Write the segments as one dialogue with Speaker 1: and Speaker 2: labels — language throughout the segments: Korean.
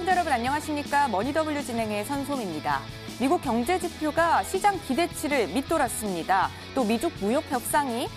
Speaker 1: 시청자 여러분 안녕하십니까? 머니더블유 진행의 선솜입니다. 미국 경제 지표가 시장 기대치를 밑돌았습니다. 또 미중 무역 협상이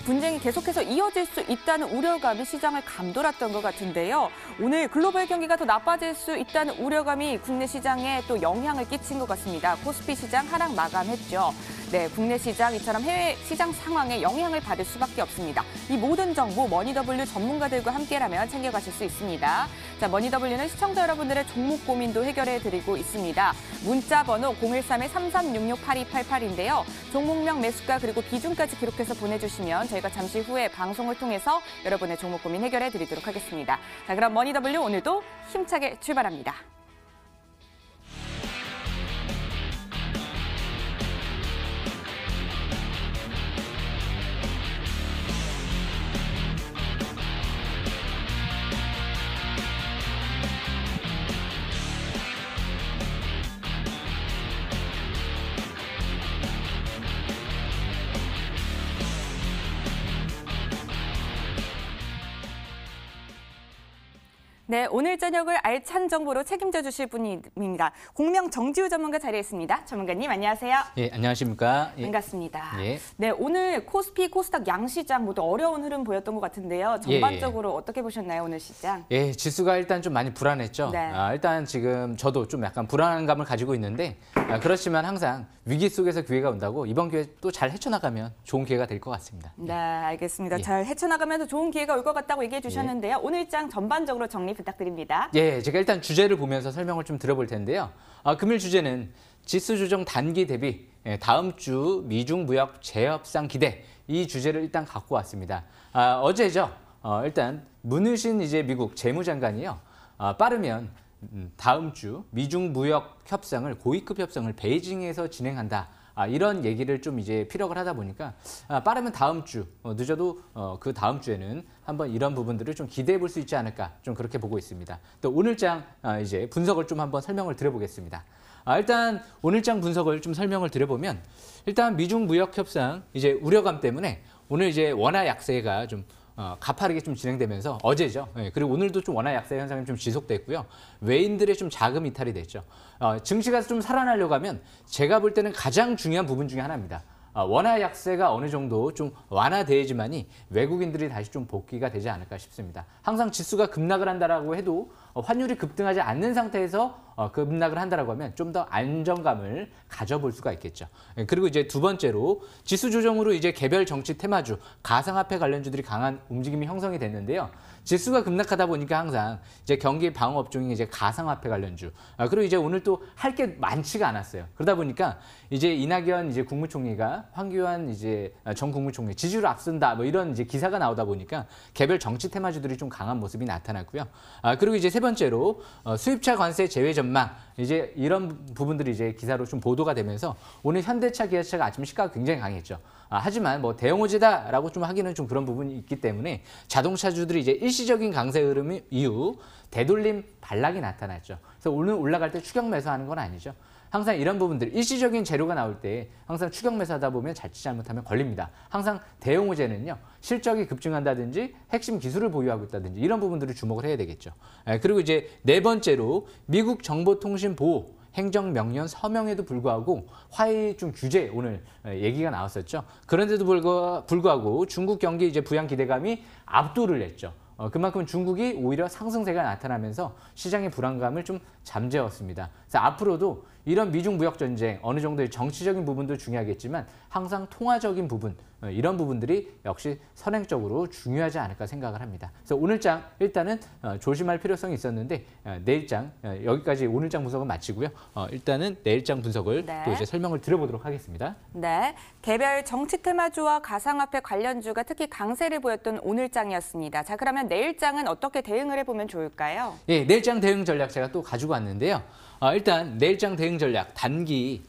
Speaker 1: 분쟁이 계속해서 이어질 수 있다는 우려감이 시장을 감돌았던 것 같은데요. 오늘 글로벌 경기가 더 나빠질 수 있다는 우려감이 국내 시장에 또 영향을 끼친 것 같습니다. 코스피 시장 하락 마감했죠. 네, 국내 시장 이처럼 해외 시장 상황에 영향을 받을 수밖에 없습니다. 이 모든 정보 머니더블유 전문가들과 함께라면 챙겨가실 수 있습니다. 자, 머니더블유는 시청자 여러분들의 종목 고민도 해결해드리고 있습니다. 문자 번호 013-3366-8288인데요. 종목명, 매수가 그리고 비중까지 기록해서 보내주시면 저희가 잠시 후에 방송을 통해서 여러분의 종목 고민 해결해드리도록 하겠습니다. 자, 그럼 머니더블유 오늘도 힘차게 출발합니다. 네, 오늘 저녁을 알찬 정보로 책임져 주실 분입니다. 공명 정지우 전문가 자리에 있습니다. 전문가님 안녕하세요.
Speaker 2: 예, 안녕하십니까? 예.
Speaker 1: 반갑습니다.
Speaker 2: 예.
Speaker 1: 네, 오늘 코스피, 코스닥 양시장 모두 어려운 흐름 보였던 것 같은데요. 전반적으로 어떻게 보셨나요, 오늘 시장?
Speaker 2: 예, 지수가 일단 좀 많이 불안했죠.
Speaker 1: 네.
Speaker 2: 일단 지금 저도 좀 약간 불안한 감을 가지고 있는데 그렇지만 항상 위기 속에서 기회가 온다고 이번 기회 또 잘 헤쳐나가면 좋은 기회가 될 것 같습니다.
Speaker 1: 네, 알겠습니다.
Speaker 2: 예.
Speaker 1: 잘 헤쳐나가면서 좋은 기회가 올 것 같다고 얘기해 주셨는데요. 예. 오늘 장 전반적으로 정리 부탁드립니다.
Speaker 2: 예, 제가 일단 주제를 보면서 설명을 좀 드려볼 텐데요. 금일 주제는 지수 조정 단기 대비 다음 주 미중 무역 재협상 기대 이 주제를 일단 갖고 왔습니다. 어제죠. 일단 문우신 이제 미국 재무장관이요. 빠르면 다음 주 미중 무역 협상을 고위급 협상을 베이징에서 진행한다. 이런 얘기를 좀 이제 피력을 하다 보니까 빠르면 다음 주, 늦어도 그 다음 주에는 한번 이런 부분들을 좀 기대해 볼 수 있지 않을까 좀 그렇게 보고 있습니다. 또 오늘장 이제 분석을 좀 한번 설명을 드려보겠습니다. 일단 오늘장 분석을 좀 설명을 드려보면 일단 미중 무역 협상 이제 우려감 때문에 오늘 이제 원화 약세가 좀 가파르게 좀 진행되면서 어제죠. 그리고 오늘도 좀 원화 약세 현상이 좀 지속됐고요. 외인들의 좀 자금 이탈이 됐죠. 증시가 좀 살아나려고 하면 제가 볼 때는 가장 중요한 부분 중에 하나입니다. 원화 약세가 어느 정도 좀 완화돼야지만이 외국인들이 다시 좀 복귀가 되지 않을까 싶습니다. 항상 지수가 급락을 한다라고 해도 환율이 급등하지 않는 상태에서 급락을 한다라고 하면 좀 더 안정감을 가져볼 수가 있겠죠. 그리고 이제 두 번째로 지수 조정으로 이제 개별 정치 테마주, 가상화폐 관련주들이 강한 움직임이 형성이 됐는데요. 지수가 급락하다 보니까 항상 이제 경기 방어 업종이 이제 가상화폐 관련주. 그리고 이제 오늘 또 할 게 많지가 않았어요. 그러다 보니까 이제 이낙연 이제 국무총리가 황교안 이제 전 국무총리 지지율을 앞선다 뭐 이런 이제 기사가 나오다 보니까 개별 정치 테마주들이 좀 강한 모습이 나타났고요. 그리고 이제 세 번째로 수입차 관세 제외 전망 이제 이런 부분들이 이제 기사로 좀 보도가 되면서 오늘 현대차, 기아차가 아침 시가가 굉장히 강했죠. 하지만 뭐 대형호재다라고 좀 하기는 좀 그런 부분이 있기 때문에 자동차주들이 이제 일시적인 강세 흐름 이후 되돌림 반락이 나타났죠. 그래서 오늘 올라갈 때 추격 매수하는 건 아니죠. 항상 이런 부분들 일시적인 재료가 나올 때 항상 추격 매수하다 보면 자칫 잘못하면 걸립니다. 항상 대형 호재는요. 실적이 급증한다든지 핵심 기술을 보유하고 있다든지 이런 부분들을 주목을 해야 되겠죠. 그리고 이제 네 번째로 미국 정보통신보호 행정명령 서명에도 불구하고 화해 좀 규제 오늘 얘기가 나왔었죠. 그런데도 불구하고 중국 경기 이제 부양 기대감이 압도를 했죠. 그만큼 중국이 오히려 상승세가 나타나면서 시장의 불안감을 좀 잠재웠습니다. 그래서 앞으로도 이런 미중 무역 전쟁 어느 정도의 정치적인 부분도 중요하겠지만 항상 통화적인 부분 이런 부분들이 역시 선행적으로 중요하지 않을까 생각을 합니다. 그래서 오늘장 일단은 조심할 필요성이 있었는데 내일장 여기까지 오늘장 분석은 마치고요. 일단은 내일장 분석을 또 이제 설명을 드려보도록 하겠습니다.
Speaker 1: 네, 개별 정치 테마주와 가상화폐 관련주가 특히 강세를 보였던 오늘장이었습니다. 자, 그러면 내일장은 어떻게 대응을 해보면 좋을까요?
Speaker 2: 예, 내일장 대응 전략 제가 또 가지고 왔는데요. 일단 내일장 대응 전략 단기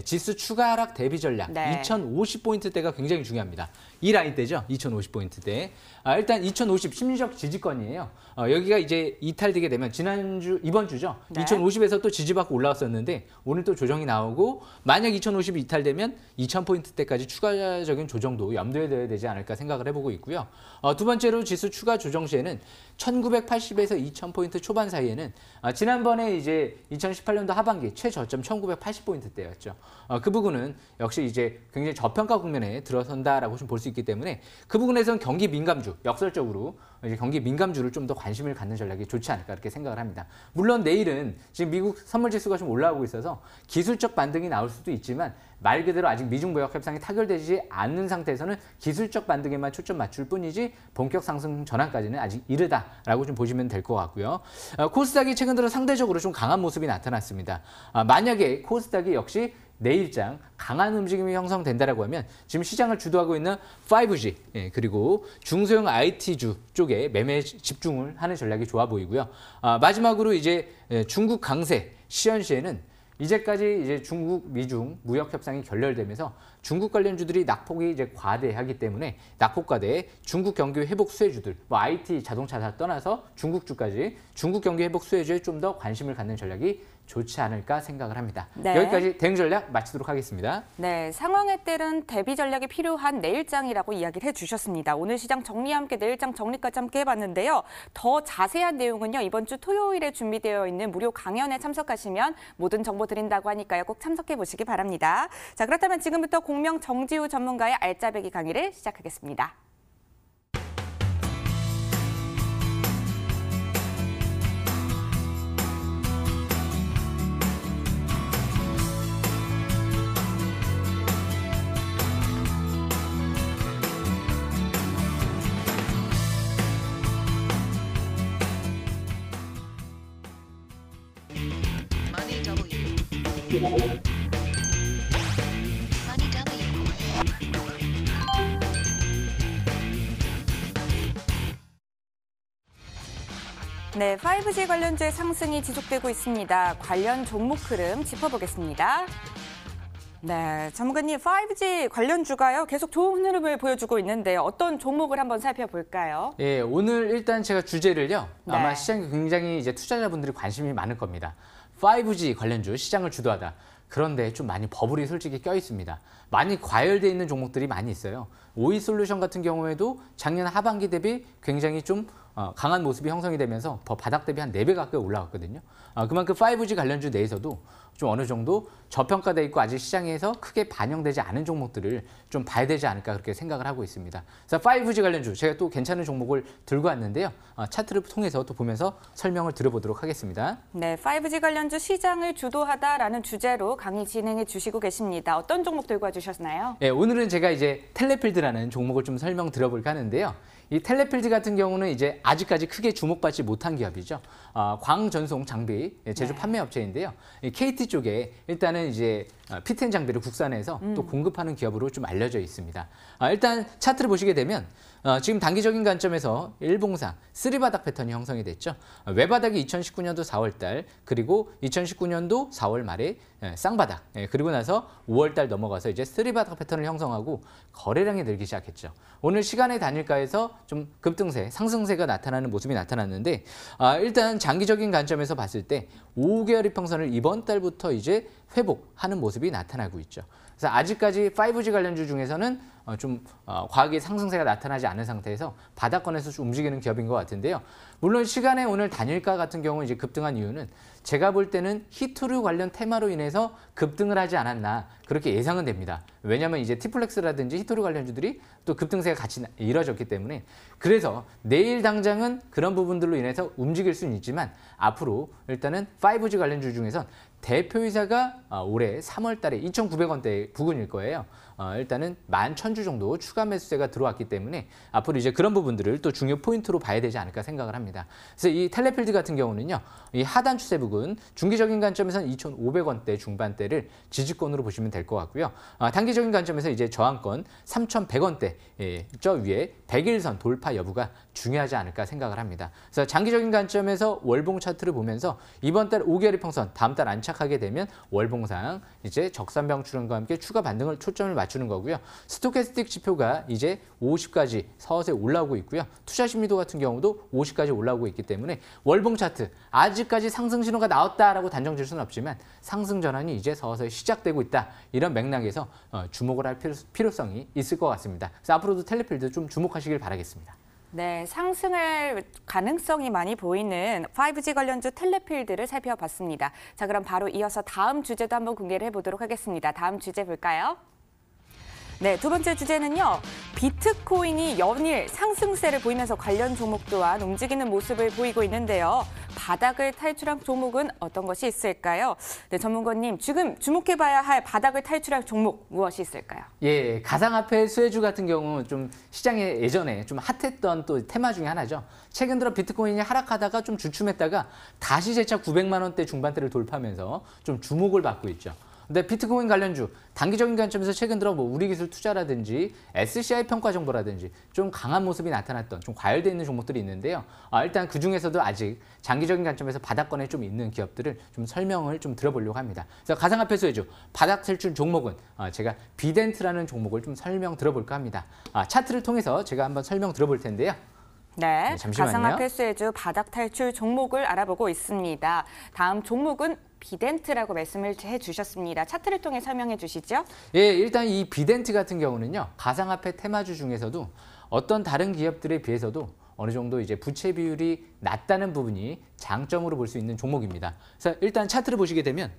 Speaker 2: 지수 추가 하락 대비 전략
Speaker 1: 네.
Speaker 2: 2050포인트대가 굉장히 중요합니다. 이 라인대죠. 2050포인트대. 일단 2050 심리적 지지권이에요. 여기가 이제 이탈되게 되면 이번 주죠.
Speaker 1: 네.
Speaker 2: 2050에서 또 지지받고 올라왔었는데 오늘 또 조정이 나오고 만약 2050이 이탈되면 2000포인트대까지 추가적인 조정도 염두에 둬야 되지 않을까 생각을 해보고 있고요. 두 번째로 지수 추가 조정 시에는 1980에서 2000포인트 초반 사이에는 지난번에 이제 2018년도 하반기 최저점 1980포인트대였죠. 그 부분은 역시 이제 굉장히 저평가 국면에 들어선다라고 좀 볼 수 있기 때문에 그 부분에서는 경기 민감주, 역설적으로 이제 경기 민감주를 좀 더 관심을 갖는 전략이 좋지 않을까 이렇게 생각을 합니다. 물론 내일은 지금 미국 선물 지수가 좀 올라오고 있어서 기술적 반등이 나올 수도 있지만 말 그대로 아직 미중 무역 협상이 타결되지 않는 상태에서는 기술적 반등에만 초점 맞출 뿐이지 본격 상승 전환까지는 아직 이르다라고 좀 보시면 될 것 같고요. 코스닥이 최근 들어 상대적으로 좀 강한 모습이 나타났습니다. 만약에 코스닥이 역시 내일장 강한 움직임이 형성된다라고 하면 지금 시장을 주도하고 있는 5G 그리고 중소형 IT주 쪽에 매매 집중을 하는 전략이 좋아 보이고요. 마지막으로 이제 중국 강세 시연시에는 이제까지 이제 중국 미중 무역 협상이 결렬되면서 중국 관련주들이 낙폭이 이제 과대하기 때문에 낙폭 과대에 중국 경기 회복 수혜주들, IT, 자동차 다 떠나서 중국주까지 중국 경기 회복 수혜주에 좀 더 관심을 갖는 전략이 좋지 않을까 생각을 합니다.
Speaker 1: 네.
Speaker 2: 여기까지 대응 전략 마치도록 하겠습니다.
Speaker 1: 네, 상황에 따른 대비 전략이 필요한 내일장이라고 이야기를 해주셨습니다. 오늘 시장 정리와 함께 내일장 정리까지 함께 해봤는데요. 더 자세한 내용은요, 이번 주 토요일에 준비되어 있는 무료 강연에 참석하시면 모든 정보 드린다고 하니까요. 꼭 참석해 보시기 바랍니다. 자, 그렇다면 지금부터 공명 정지우 전문가의 알짜배기 강의를 시작하겠습니다.
Speaker 3: Money W. Money
Speaker 1: 네, 5G 관련주의 상승이 지속되고 있습니다. 관련 종목 흐름 짚어보겠습니다. 네, 전문가님, 5G 관련주가요 계속 좋은 흐름을 보여주고 있는데요. 어떤 종목을 한번 살펴볼까요?
Speaker 2: 예, 오늘 일단 제가 주제를요.
Speaker 1: 네.
Speaker 2: 아마 시장에 굉장히 이제 투자자분들이 관심이 많을 겁니다. 5G 관련주 시장을 주도하다. 그런데 좀 많이 버블이 솔직히 껴 있습니다. 많이 과열돼 있는 종목들이 많이 있어요. 오이솔루션 같은 경우에도 작년 하반기 대비 굉장히 좀 강한 모습이 형성이 되면서 바닥 대비 한 4배 가까이 올라갔거든요. 그만큼 5G 관련주 내에서도 좀 어느 정도 저평가돼 있고 아직 시장에서 크게 반영되지 않은 종목들을 좀 봐야 되지 않을까 그렇게 생각을 하고 있습니다. 그래서 5G 관련주 제가 또 괜찮은 종목을 들고 왔는데요. 차트를 통해서 또 보면서 설명을 드려보도록 하겠습니다.
Speaker 1: 네, 5G 관련주 시장을 주도하다라는 주제로 강의 진행해 주시고 계십니다. 어떤 종목 들고 와주셨나요?
Speaker 2: 네, 오늘은 제가 이제 텔레필드라는 종목을 좀 설명 드려볼까 하는데요. 이 텔레필드 같은 경우는 이제 아직까지 크게 주목받지 못한 기업이죠. 광전송 장비 제조 판매 업체인데요. 이 KT 쪽에 일단은 이제 P10 장비를 국산해서 또 공급하는 기업으로 좀 알려져 있습니다. 일단 차트를 보시게 되면 지금 단기적인 관점에서 일봉상 쓰리바닥 패턴이 형성이 됐죠. 외바닥이 2019년도 4월 달 그리고 2019년도 4월 말에 쌍바닥 그리고 나서 5월 달 넘어가서 이제 쓰리바닥 패턴을 형성하고 거래량이 늘기 시작했죠. 오늘 시간의 단일가에서 좀 급등세, 상승세가 나타나는 모습이 나타났는데 일단 장기적인 관점에서 봤을 때 5개월 이평선을 이번 달부터 이제 회복하는 모습이 나타나고 있죠. 그래서 아직까지 5G 관련주 중에서는 좀 과하게 상승세가 나타나지 않은 상태에서 바닥권에서 좀 움직이는 기업인 것 같은데요. 물론 시간에 오늘 단일가 같은 경우 이제 급등한 이유는 제가 볼 때는 히토류 관련 테마로 인해서 급등을 하지 않았나 그렇게 예상은 됩니다. 왜냐하면 이제 티플렉스라든지 히토류 관련주들이 또 급등세가 같이 이뤄졌기 때문에 그래서 내일 당장은 그런 부분들로 인해서 움직일 수는 있지만 앞으로 일단은 5G 관련주 중에선 대표이사가 올해 3월 달에 2,900원대 부근일 거예요. 일단은 11,000주 정도 추가 매수세가 들어왔기 때문에 앞으로 이제 그런 부분들을 또 중요 포인트로 봐야 되지 않을까 생각을 합니다. 그래서 이 텔레필드 같은 경우는요. 이 하단 추세 부근 중기적인 관점에서는 2,500원대 중반대를 지지권으로 보시면 될 것 같고요. 단기적인 관점에서 이제 저항권 3,100원대 저 위에 100일선 돌파 여부가 중요하지 않을까 생각을 합니다. 그래서 장기적인 관점에서 월봉 차트를 보면서 이번 달 5개월 이평선 다음 달 안착 안착하게 되면 월봉상 이제 적산병 출현과 함께 추가 반등을 초점을 맞추는 거고요. 스토캐스틱 지표가 이제 50까지 서서히 올라오고 있고요. 투자 심리도 같은 경우도 50까지 올라오고 있기 때문에 월봉 차트 아직까지 상승 신호가 나왔다라고 단정 지을 수는 없지만 상승 전환이 이제 서서히 시작되고 있다. 이런 맥락에서 주목을 할 필요성이 있을 것 같습니다. 그래서 앞으로도 텔레필드 좀 주목하시길 바라겠습니다.
Speaker 1: 네, 상승할 가능성이 많이 보이는 5G 관련주 텔레필드를 살펴봤습니다. 자, 그럼 바로 이어서 다음 주제도 한번 공개를 해보도록 하겠습니다. 다음 주제 볼까요? 네, 두 번째 주제는요. 비트코인이 연일 상승세를 보이면서 관련 종목 또한 움직이는 모습을 보이고 있는데요. 바닥을 탈출한 종목은 어떤 것이 있을까요? 네, 전문가님, 지금 주목해봐야 할 바닥을 탈출할 종목 무엇이 있을까요?
Speaker 2: 예, 가상화폐 수혜주 같은 경우 좀 시장에 예전에 좀 핫했던 또 테마 중에 하나죠. 최근 들어 비트코인이 하락하다가 좀 주춤했다가 다시 재차 900만 원대 중반대를 돌파하면서 좀 주목을 받고 있죠. 근데 비트코인 관련주 단기적인 관점에서 최근 들어 뭐 우리기술 투자라든지 SCI 평가 정보라든지 좀 강한 모습이 나타났던 좀 과열되어 있는 종목들이 있는데요. 일단 그 중에서도 아직 장기적인 관점에서 바닥권에 좀 있는 기업들을 좀 설명을 좀 들어보려고 합니다. 그래서 가상화폐 수혜주 바닥 탈출 종목은 제가 비덴트라는 종목을 좀 설명 들어볼까 합니다. 차트를 통해서 제가 한번 설명 들어볼 텐데요.
Speaker 1: 네,
Speaker 2: 잠시만요.
Speaker 1: 가상화폐 수혜주 바닥 탈출 종목을 알아보고 있습니다. 다음 종목은 비덴트라고 말씀을 해주셨습니다. 차트를 통해 설명해 주시죠.
Speaker 2: 예, 일단 이 비덴트 같은 경우는요. 가상화폐 테마주 중에서도 어떤 다른 기업들에 비해서도 어느 정도 이제 부채 비율이 낮다는 부분이 장점으로 볼 수 있는 종목입니다. 그래서 일단 차트를 보시게 되면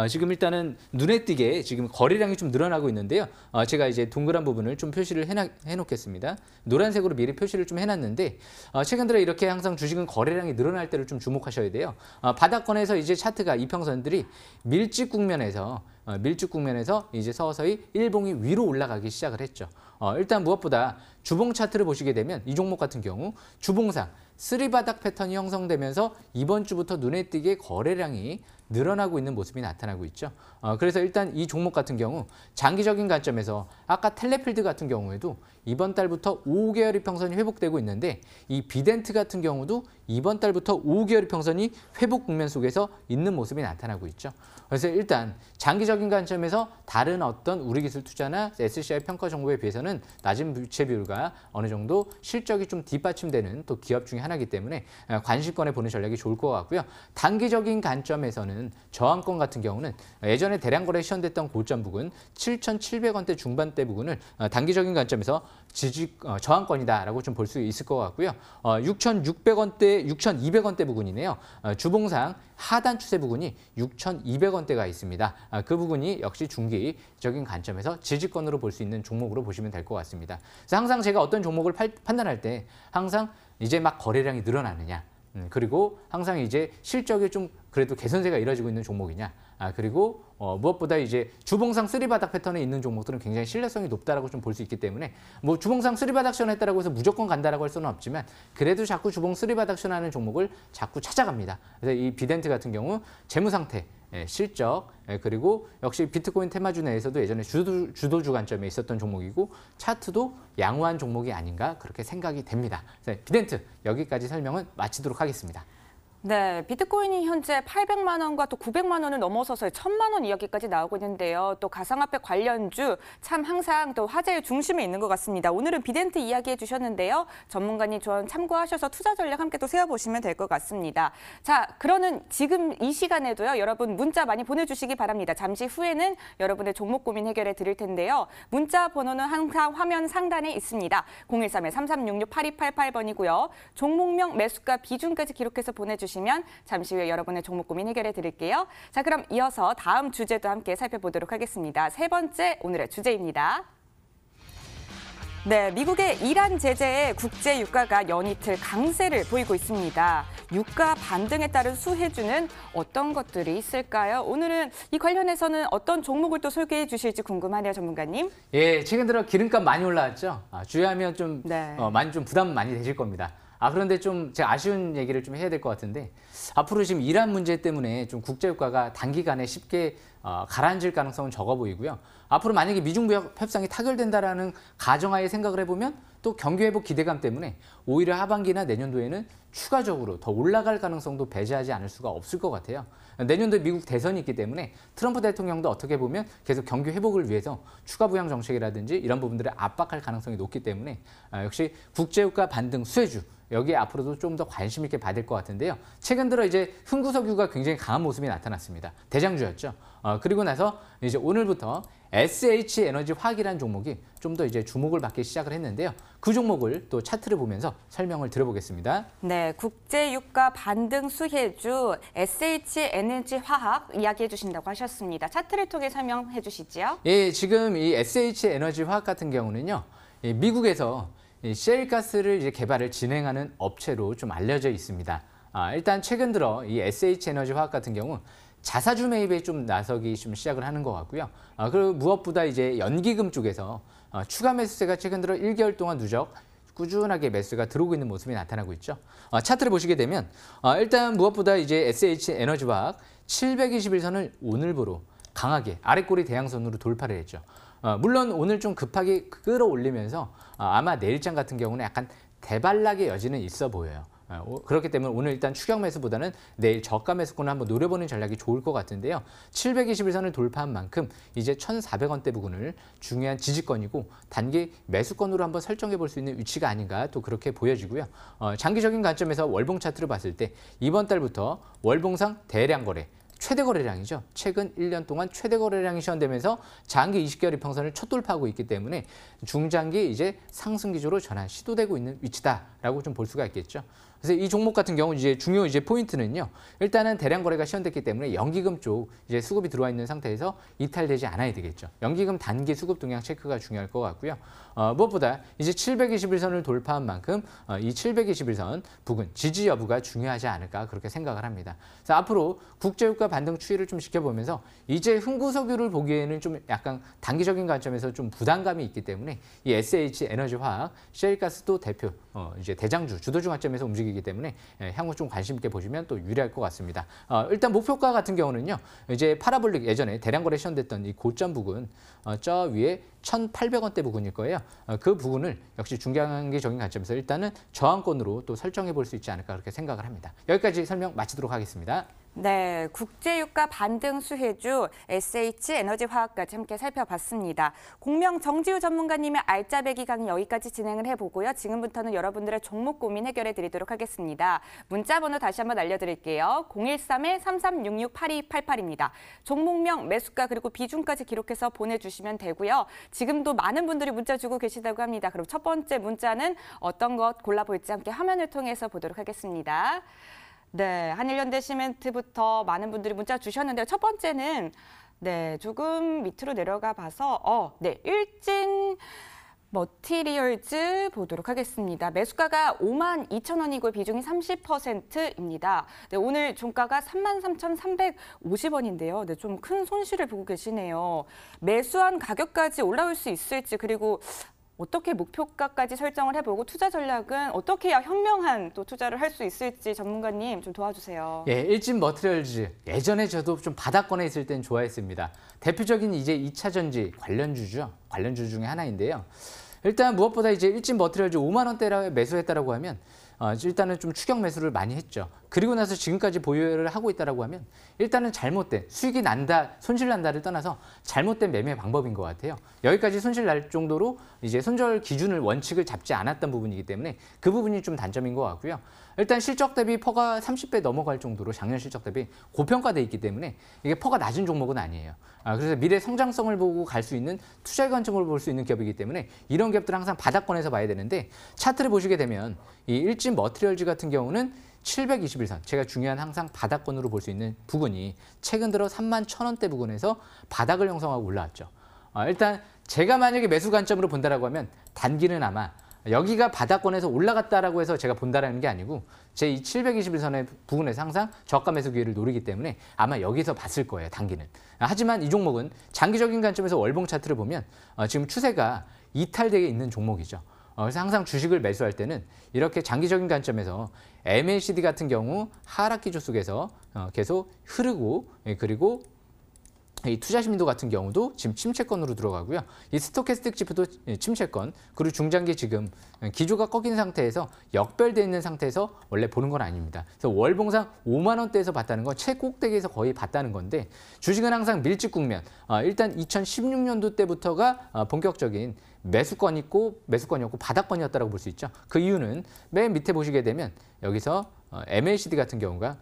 Speaker 2: 지금 일단은 눈에 띄게 지금 거래량이 좀 늘어나고 있는데요. 제가 이제 동그란 부분을 좀 표시를 해놓겠습니다. 노란색으로 미리 표시를 좀 해놨는데 최근 들어 이렇게 항상 주식은 거래량이 늘어날 때를 좀 주목하셔야 돼요. 바닥권에서 이제 차트가 이평선들이 밀집 국면에서 이제 서서히 일봉이 위로 올라가기 시작을 했죠. 일단 무엇보다 주봉 차트를 보시게 되면 이 종목 같은 경우 주봉상 쓰리바닥 패턴이 형성되면서 이번 주부터 눈에 띄게 거래량이 늘어나고 있는 모습이 나타나고 있죠. 그래서 일단 이 종목 같은 경우 장기적인 관점에서 아까 텔레필드 같은 경우에도 이번 달부터 5개월 이평선이 회복되고 있는데 이 비덴트 같은 경우도 이번 달부터 5개월 이평선이 회복 국면 속에서 있는 모습이 나타나고 있죠. 그래서 일단 장기적인 관점에서 다른 어떤 우리기술 투자나 SCI 평가 정보에 비해서는 낮은 부채 비율과 어느 정도 실적이 좀 뒷받침되는 또 기업 중에 하나이기 때문에 관심권에 보는 전략이 좋을 것 같고요. 단기적인 관점에서는 저항권 같은 경우는 예전에 대량 거래 시현됐던 고점 부근 7,700원대 중반대 부근을 단기적인 관점에서 저항권이다라고 좀 볼 수 있을 것 같고요. 6,600원대, 6,200원대 부근이네요. 주봉상 하단 추세 부근이 6,200원대가 있습니다. 그 부분이 역시 중기적인 관점에서 지지권으로 볼 수 있는 종목으로 보시면 될 것 같습니다. 그래서 항상 제가 어떤 종목을 판단할 때 항상 이제 막 거래량이 늘어나느냐, 그리고 항상 이제 실적이 좀 그래도 개선세가 이루어지고 있는 종목이냐, 그리고 무엇보다 이제 주봉상 쓰리바닥 패턴에 있는 종목들은 굉장히 신뢰성이 높다라고 좀 볼 수 있기 때문에 뭐 주봉상 쓰리바닥 시현했다라고 해서 무조건 간다라고 할 수는 없지만 그래도 자꾸 주봉 쓰리바닥 시현하는 종목을 자꾸 찾아갑니다. 그래서 이 비덴트 같은 경우 재무 상태, 실적, 그리고 역시 비트코인 테마주 내에서도 예전에 주도주 관점에 있었던 종목이고 차트도 양호한 종목이 아닌가 그렇게 생각이 됩니다. 비덴트 여기까지 설명은 마치도록 하겠습니다.
Speaker 1: 네, 비트코인이 현재 800만 원과 또 900만 원을 넘어서서 1000만 원 이야기까지 나오고 있는데요. 또 가상화폐 관련주 참 항상 또 화제의 중심에 있는 것 같습니다. 오늘은 비덴트 이야기해 주셨는데요. 전문가님 조언 참고하셔서 투자 전략 함께 또 세워보시면 될 것 같습니다. 자, 그러는 지금 이 시간에도요. 여러분 문자 많이 보내주시기 바랍니다. 잠시 후에는 여러분의 종목 고민 해결해 드릴 텐데요. 문자 번호는 항상 화면 상단에 있습니다. 013-3366-8288번이고요. 종목명, 매수가, 비중까지 기록해서 보내주시면 잠시 후에 여러분의 종목 고민 해결해 드릴게요. 자, 그럼 이어서 다음 주제도 함께 살펴보도록 하겠습니다. 세 번째 오늘의 주제입니다. 네, 미국의 이란 제재에 국제 유가가 연이틀 강세를 보이고 있습니다. 유가 반등에 따른 수혜주는 어떤 것들이 있을까요? 오늘은 이 관련해서는 어떤 종목을 또 소개해 주실지 궁금하네요, 전문가님.
Speaker 2: 예, 최근 들어 기름값 많이 올라왔죠. 주의하면 좀
Speaker 1: 네.
Speaker 2: 많이 좀 부담 많이 되실 겁니다. 그런데 좀 제가 아쉬운 얘기를 좀 해야 될 것 같은데 앞으로 지금 이란 문제 때문에 좀 국제유가가 단기간에 쉽게 가라앉을 가능성은 적어 보이고요. 앞으로 만약에 미중 무역 협상이 타결된다라는 가정하에 생각을 해보면 또 경기 회복 기대감 때문에 오히려 하반기나 내년도에는 추가적으로 더 올라갈 가능성도 배제하지 않을 수가 없을 것 같아요. 내년도에 미국 대선이 있기 때문에 트럼프 대통령도 어떻게 보면 계속 경기 회복을 위해서 추가 부양 정책이라든지 이런 부분들을 압박할 가능성이 높기 때문에 역시 국제유가 반등 수혜주 여기에 앞으로도 좀 더 관심 있게 봐야 될 것 같은데요. 최근 들어 이제 흥구석유가 굉장히 강한 모습이 나타났습니다. 대장주였죠. 그리고 나서 이제 오늘부터 SH 에너지 화학이라는 종목이 좀 더 이제 주목을 받기 시작을 했는데요. 그 종목을 또 차트를 보면서 설명을 드려보겠습니다.
Speaker 1: 네, 국제유가 반등 수혜주 SH 에너지 화학 이야기해 주신다고 하셨습니다. 차트를 통해 설명해 주시지요.
Speaker 2: 예, 지금 이 SH 에너지 화학 같은 경우는요. 미국에서 이 셰일가스를 이제 개발을 진행하는 업체로 좀 알려져 있습니다. 일단 최근 들어 이 SH 에너지 화학 같은 경우 자사주 매입에 좀 나서기 좀 시작을 하는 것 같고요. 그리고 무엇보다 이제 연기금 쪽에서 추가 매수세가 최근 들어 1개월 동안 누적 꾸준하게 매수가 들어오고 있는 모습이 나타나고 있죠. 차트를 보시게 되면 일단 무엇보다 이제 SH 에너지 화학 721선을 오늘부로 강하게 아래꼬리 대양선으로 돌파를 했죠. 물론 오늘 좀 급하게 끌어올리면서 아마 내일장 같은 경우는 약간 대반락의 여지는 있어 보여요. 그렇기 때문에 오늘 일단 추격 매수보다는 내일 저가 매수권을 한번 노려보는 전략이 좋을 것 같은데요. 721선을 돌파한 만큼 이제 1,400원대 부근을 중요한 지지권이고 단기 매수권으로 한번 설정해 볼 수 있는 위치가 아닌가 또 그렇게 보여지고요. 장기적인 관점에서 월봉 차트를 봤을 때 이번 달부터 월봉상 대량 거래 최대 거래량이죠. 최근 1년 동안 최대 거래량이 시현되면서 장기 20개월 이평선을 첫 돌파하고 있기 때문에 중장기 이제 상승 기조로 전환 시도되고 있는 위치다라고 좀 볼 수가 있겠죠. 그래서 이 종목 같은 경우 이제 중요 이제 포인트는요. 일단은 대량 거래가 시현됐기 때문에 연기금 쪽 이제 수급이 들어와 있는 상태에서 이탈되지 않아야 되겠죠. 연기금 단기 수급 동향 체크가 중요할 것 같고요. 무엇보다 이제 721선을 돌파한 만큼 이 721선 부근 지지 여부가 중요하지 않을까 그렇게 생각을 합니다. 그래서 앞으로 국제유가 반등 추이를 좀 지켜보면서 이제 흥구석유를 보기에는 좀 약간 단기적인 관점에서 좀 부담감이 있기 때문에 이 SH 에너지 화학, 셰일가스도 대표 이제 대장주 주도주 관점에서 움직이기 때문에 향후 좀 관심 있게 보시면 또 유리할 것 같습니다. 일단 목표가 같은 경우는요. 이제 파라볼릭 예전에 대량 거래 시현됐던 이 고점 부근 저 위에 1,800원대 부근일 거예요. 그 부분을 역시 중장기적인 관점에서 일단은 저항권으로 또 설정해 볼 수 있지 않을까 그렇게 생각을 합니다. 여기까지 설명 마치도록 하겠습니다.
Speaker 1: 네, 국제유가 반등 수혜주 SH 에너지 화학까지 함께 살펴봤습니다. 공명 정지우 전문가님의 알짜배기 강의 여기까지 진행을 해보고요. 지금부터는 여러분들의 종목 고민 해결해 드리도록 하겠습니다. 문자 번호 다시 한번 알려드릴게요. 013-3366-8288입니다. 종목명, 매수가 그리고 비중까지 기록해서 보내주시면 되고요. 지금도 많은 분들이 문자 주고 계시다고 합니다. 그럼 첫 번째 문자는 어떤 것 골라볼지 함께 화면을 통해서 보도록 하겠습니다. 네, 한일현대시멘트부터 많은 분들이 문자 주셨는데요. 첫 번째는 네, 조금 밑으로 내려가 봐서 일진 머티리얼즈 보도록 하겠습니다. 매수가가 52,000원이고 비중이 30%입니다. 네, 오늘 종가가 33,350원인데요. 네, 좀 큰 손실을 보고 계시네요. 매수한 가격까지 올라올 수 있을지 그리고 어떻게 목표가까지 설정을 해보고 투자 전략은 어떻게 해야 현명한 또 투자를 할 수 있을지 전문가님 좀 도와주세요.
Speaker 2: 예, 일진 머티리얼즈 예전에 저도 좀 바닥권에 있을 땐 좋아했습니다. 대표적인 이제 2차 전지 관련주죠. 관련주 중에 하나인데요. 일단 무엇보다 이제 일진 머티리얼즈 5만 원대에 매수했다라고 하면 일단은 좀 추격 매수를 많이 했죠. 그리고 나서 지금까지 보유를 하고 있다라고 하면 일단은 잘못된 수익이 난다, 손실 난다를 떠나서 잘못된 매매 방법인 것 같아요. 여기까지 손실 날 정도로 이제 손절 기준을 원칙을 잡지 않았던 부분이기 때문에 그 부분이 좀 단점인 것 같고요. 일단 실적 대비 퍼가 30배 넘어갈 정도로 작년 실적 대비 고평가돼 있기 때문에 이게 퍼가 낮은 종목은 아니에요. 그래서 미래 성장성을 보고 갈 수 있는 투자의 관점으로 볼 수 있는 기업이기 때문에 이런 기업들은 항상 바닥권에서 봐야 되는데 차트를 보시게 되면 이 일진 머티리얼즈 같은 경우는 721선, 제가 중요한 항상 바닥권으로 볼 수 있는 부근이 최근 들어 31,000원대 부근에서 바닥을 형성하고 올라왔죠. 일단 제가 만약에 매수 관점으로 본다라고 하면 단기는 아마 여기가 바닥권에서 올라갔다라고 해서 제가 본다라는 게 아니고 제 이 721선의 부근에서 항상 저가 매수 기회를 노리기 때문에 아마 여기서 봤을 거예요, 단기는. 하지만 이 종목은 장기적인 관점에서 월봉 차트를 보면 지금 추세가 이탈되어 있는 종목이죠. 그래서 항상 주식을 매수할 때는 이렇게 장기적인 관점에서 MACD 같은 경우 하락 기조 속에서 계속 흐르고 그리고 이 투자심리도 같은 경우도 지금 침체권으로 들어가고요. 이 스토캐스틱 지표도 침체권, 그리고 중장기 지금 기조가 꺾인 상태에서 역별돼 있는 상태에서 원래 보는 건 아닙니다. 그래서 월봉상 5만 원대에서 봤다는 건 최꼭대기에서 거의 봤다는 건데 주식은 항상 밀집 국면, 일단 2016년도 때부터가 본격적인 매수권이었고 바닥권이었다고 볼 수 있죠. 그 이유는 맨 밑에 보시게 되면 여기서 MACD 같은 경우가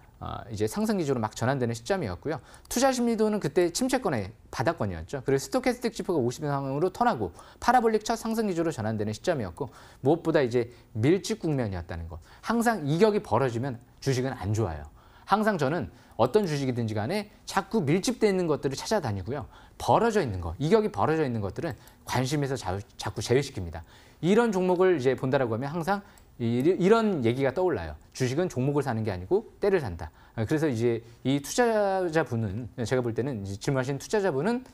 Speaker 2: 이제 상승 기조로 막 전환되는 시점이었고요. 투자 심리도는 그때 침체권의 바닥권이었죠. 그래서 스토캐스틱 지표가 50상으로 턴하고 파라볼릭 첫 상승 기조로 전환되는 시점이었고 무엇보다 이제 밀집 국면이었다는 것. 항상 이격이 벌어지면 주식은 안 좋아요. 항상 저는 어떤 주식이든지 간에 자꾸 밀집되어 있는 것들을 찾아다니고요. 벌어져 있는 것, 이격이 벌어져 있는 것들은 관심에서 자꾸 제외시킵니다. 이런 종목을 이제 본다라고 하면 항상 이런 얘기가 떠올라요. 주식은 종목을 사는 게 아니고 때를 산다. 그래서 이제 이 투자자분은 제가 볼 때는 질문하신 투자자분은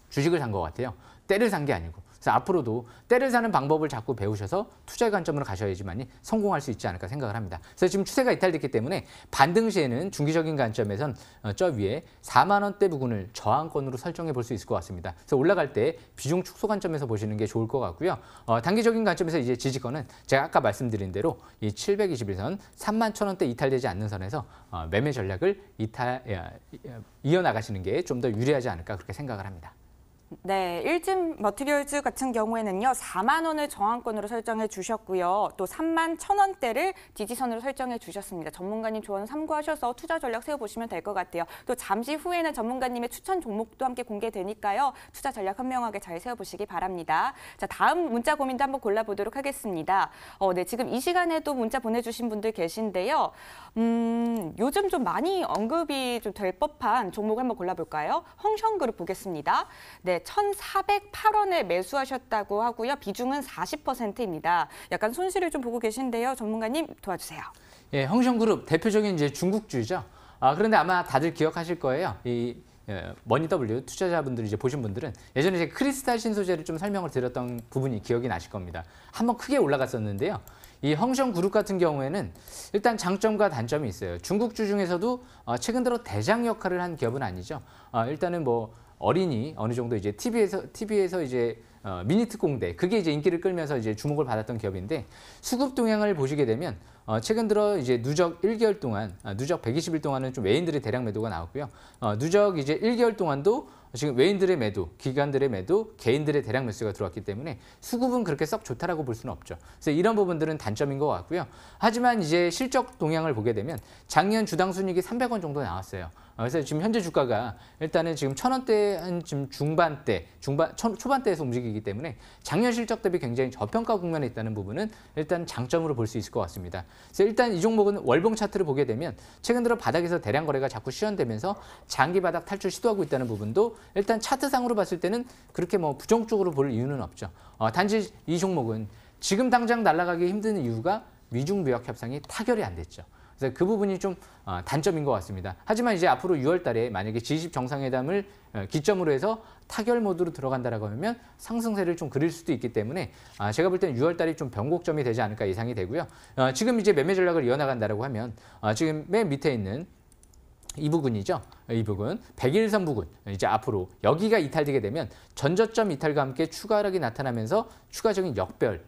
Speaker 2: 주식을 산 것 같아요. 때를 산 게 아니고. 그래서 앞으로도 때를 사는 방법을 자꾸 배우셔서 투자의 관점으로 가셔야지만이 성공할 수 있지 않을까 생각을 합니다. 그래서 지금 추세가 이탈됐기 때문에 반등 시에는 중기적인 관점에선 저 위에 4만 원대 부근을 저항권으로 설정해 볼 수 있을 것 같습니다. 그래서 올라갈 때 비중 축소 관점에서 보시는 게 좋을 것 같고요. 단기적인 관점에서 이제 지지권은 제가 아까 말씀드린 대로 이 721선 3만 1,000원대 이탈되지 않는 선에서 매매 전략을 이어나가시는 게 좀 더 유리하지 않을까 그렇게 생각을 합니다.
Speaker 1: 네, 일진 머티리얼즈 같은 경우에는요, 4만 원을 저항권으로 설정해 주셨고요. 또 3만 1,000원대를 지지선으로 설정해 주셨습니다. 전문가님 조언 참고하셔서 투자 전략 세워보시면 될 것 같아요. 또 잠시 후에는 전문가님의 추천 종목도 함께 공개되니까요. 투자 전략 현명하게 잘 세워보시기 바랍니다. 자, 다음 문자 고민도 한번 골라보도록 하겠습니다. 네, 지금 이 시간에도 문자 보내주신 분들 계신데요. 요즘 좀 많이 언급이 좀 될 법한 종목을 한번 골라볼까요? 헝션그룹 보겠습니다. 네, 1,408원에 매수하셨다고 하고요. 비중은 40%입니다. 약간 손실을 좀 보고 계신데요. 전문가님 도와주세요.
Speaker 2: 예, 헝션그룹 대표적인 이제 중국주죠. 그런데 아마 다들 기억하실 거예요. 이 머니W 투자자분들 이제 보신 분들은 예전에 이제 크리스탈 신소재를 좀 설명을 드렸던 부분이 기억이 나실 겁니다. 한번 크게 올라갔었는데요. 이 헝션그룹 같은 경우에는 일단 장점과 단점이 있어요. 중국주 중에서도 최근 들어 대장 역할을 한 기업은 아니죠. 일단은 뭐 어린이 어느 정도 이제 TV에서 이제 미니특공대 그게 이제 인기를 끌면서 이제 주목을 받았던 기업인데 수급 동향을 보시게 되면 최근 들어 이제 누적 1개월 동안 누적 120일 동안은 좀 외인들의 대량 매도가 나왔고요. 누적 이제 1개월 동안도 지금 외인들의 매도, 기관들의 매도, 개인들의 대량 매수가 들어왔기 때문에 수급은 그렇게 썩 좋다라고 볼 수는 없죠. 그래서 이런 부분들은 단점인 것 같고요. 하지만 이제 실적 동향을 보게 되면 작년 주당 순이익이 300원 정도 나왔어요. 그래서 지금 현재 주가가 일단은 지금 1,000원대 한 지금 초반대에서 움직이기 때문에 작년 실적 대비 굉장히 저평가 국면에 있다는 부분은 일단 장점으로 볼 수 있을 것 같습니다. 그래서 일단 이 종목은 월봉 차트를 보게 되면 최근 들어 바닥에서 대량 거래가 자꾸 시현되면서 장기 바닥 탈출 시도하고 있다는 부분도 일단 차트상으로 봤을 때는 그렇게 뭐 부정적으로 볼 이유는 없죠. 단지 이 종목은 지금 당장 날아가기 힘든 이유가 미중 무역 협상이 타결이 안 됐죠. 그래서 그 부분이 좀 단점인 것 같습니다. 하지만 이제 앞으로 6월 달에 만약에 G20 정상회담을 기점으로 해서 타결 모드로 들어간다라고 하면 상승세를 좀 그릴 수도 있기 때문에 제가 볼 때는 6월 달이 좀 변곡점이 되지 않을까 예상이 되고요. 지금 이제 매매 전략을 이어나간다라고 하면 지금 맨 밑에 있는 이 부분이죠. 이 부분 100일선 부분 이제 앞으로 여기가 이탈되게 되면 전저점 이탈과 함께 추가 하락이 나타나면서 추가적인 역별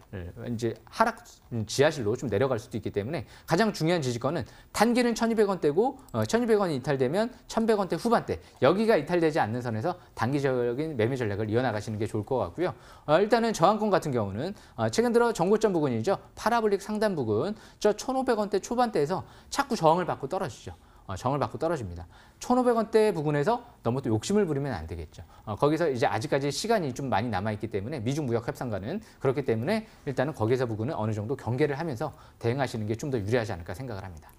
Speaker 2: 이제 하락 지하실로 좀 내려갈 수도 있기 때문에 가장 중요한 지지권은 단기는 1,200원대고 1,200원이 이탈되면 1,100원대 후반대 여기가 이탈되지 않는 선에서 단기적인 매매 전략을 이어나가시는 게 좋을 것 같고요. 일단은 저항권 같은 경우는 최근 들어 정고점 부분이죠. 파라볼릭 상단 부분 저 1,500원대 초반대에서 자꾸 저항을 받고 떨어지죠. 정을 받고 떨어집니다. 1,500원대 부근에서 너무 또 욕심을 부리면 안 되겠죠. 거기서 이제 아직까지 시간이 좀 많이 남아있기 때문에 미중 무역 협상과는 그렇기 때문에 일단은 거기서 부근은 어느 정도 경계를 하면서 대응하시는 게 좀 더 유리하지 않을까 생각을 합니다.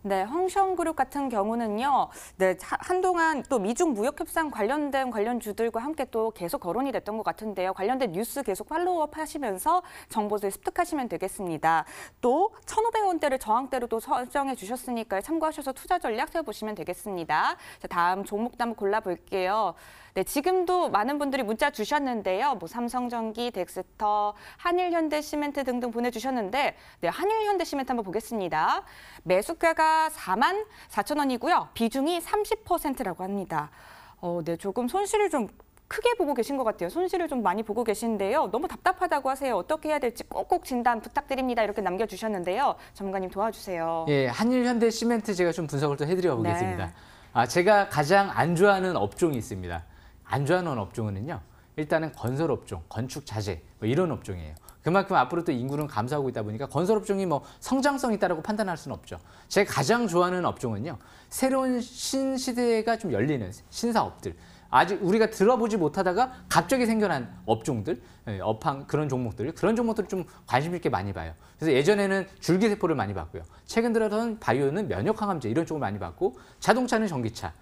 Speaker 1: 네, 헝션그룹 같은 경우는요. 네, 한동안 또 미중 무역 협상 관련된 관련주들과 함께 또 계속 거론이 됐던 것 같은데요. 관련된 뉴스 계속 팔로우업 하시면서 정보들 습득하시면 되겠습니다. 또 1,500원대를 저항대로 또 설정해 주셨으니까요. 참고하셔서 투자 전략 세워보시면 되겠습니다. 자, 다음 종목도 한번 골라볼게요. 네, 지금도 많은 분들이 문자 주셨는데요. 뭐 삼성전기, 덱스터, 한일현대시멘트 등등 보내주셨는데 네, 한일현대시멘트 한번 보겠습니다. 매수가가 44,000원이고요. 비중이 30%라고 합니다. 네, 조금 손실을 좀 크게 보고 계신 것 같아요. 손실을 좀 많이 보고 계신데요. 너무 답답하다고 하세요. 어떻게 해야 될지 꼭꼭 진단 부탁드립니다. 이렇게 남겨주셨는데요. 전문가님 도와주세요.
Speaker 2: 예, 한일현대시멘트 제가 좀 분석을 또 해드려 보겠습니다.
Speaker 1: 네.
Speaker 2: 제가 가장 안 좋아하는 업종이 있습니다. 안 좋아하는 업종은요. 일단은 건설업종, 건축자재 뭐 이런 업종이에요. 그만큼 앞으로 또 인구는 감소하고 있다 보니까 건설업종이 뭐 성장성이 있다라고 판단할 수는 없죠. 제가 가장 좋아하는 업종은요. 새로운 신시대가 좀 열리는 신사업들. 아직 우리가 들어보지 못하다가 갑자기 생겨난 업종들, 업황 그런 종목들을 좀 관심 있게 많이 봐요. 그래서 예전에는 줄기세포를 많이 봤고요. 최근 들어서는 바이오는 면역항암제 이런 쪽을 많이 봤고 자동차는 전기차.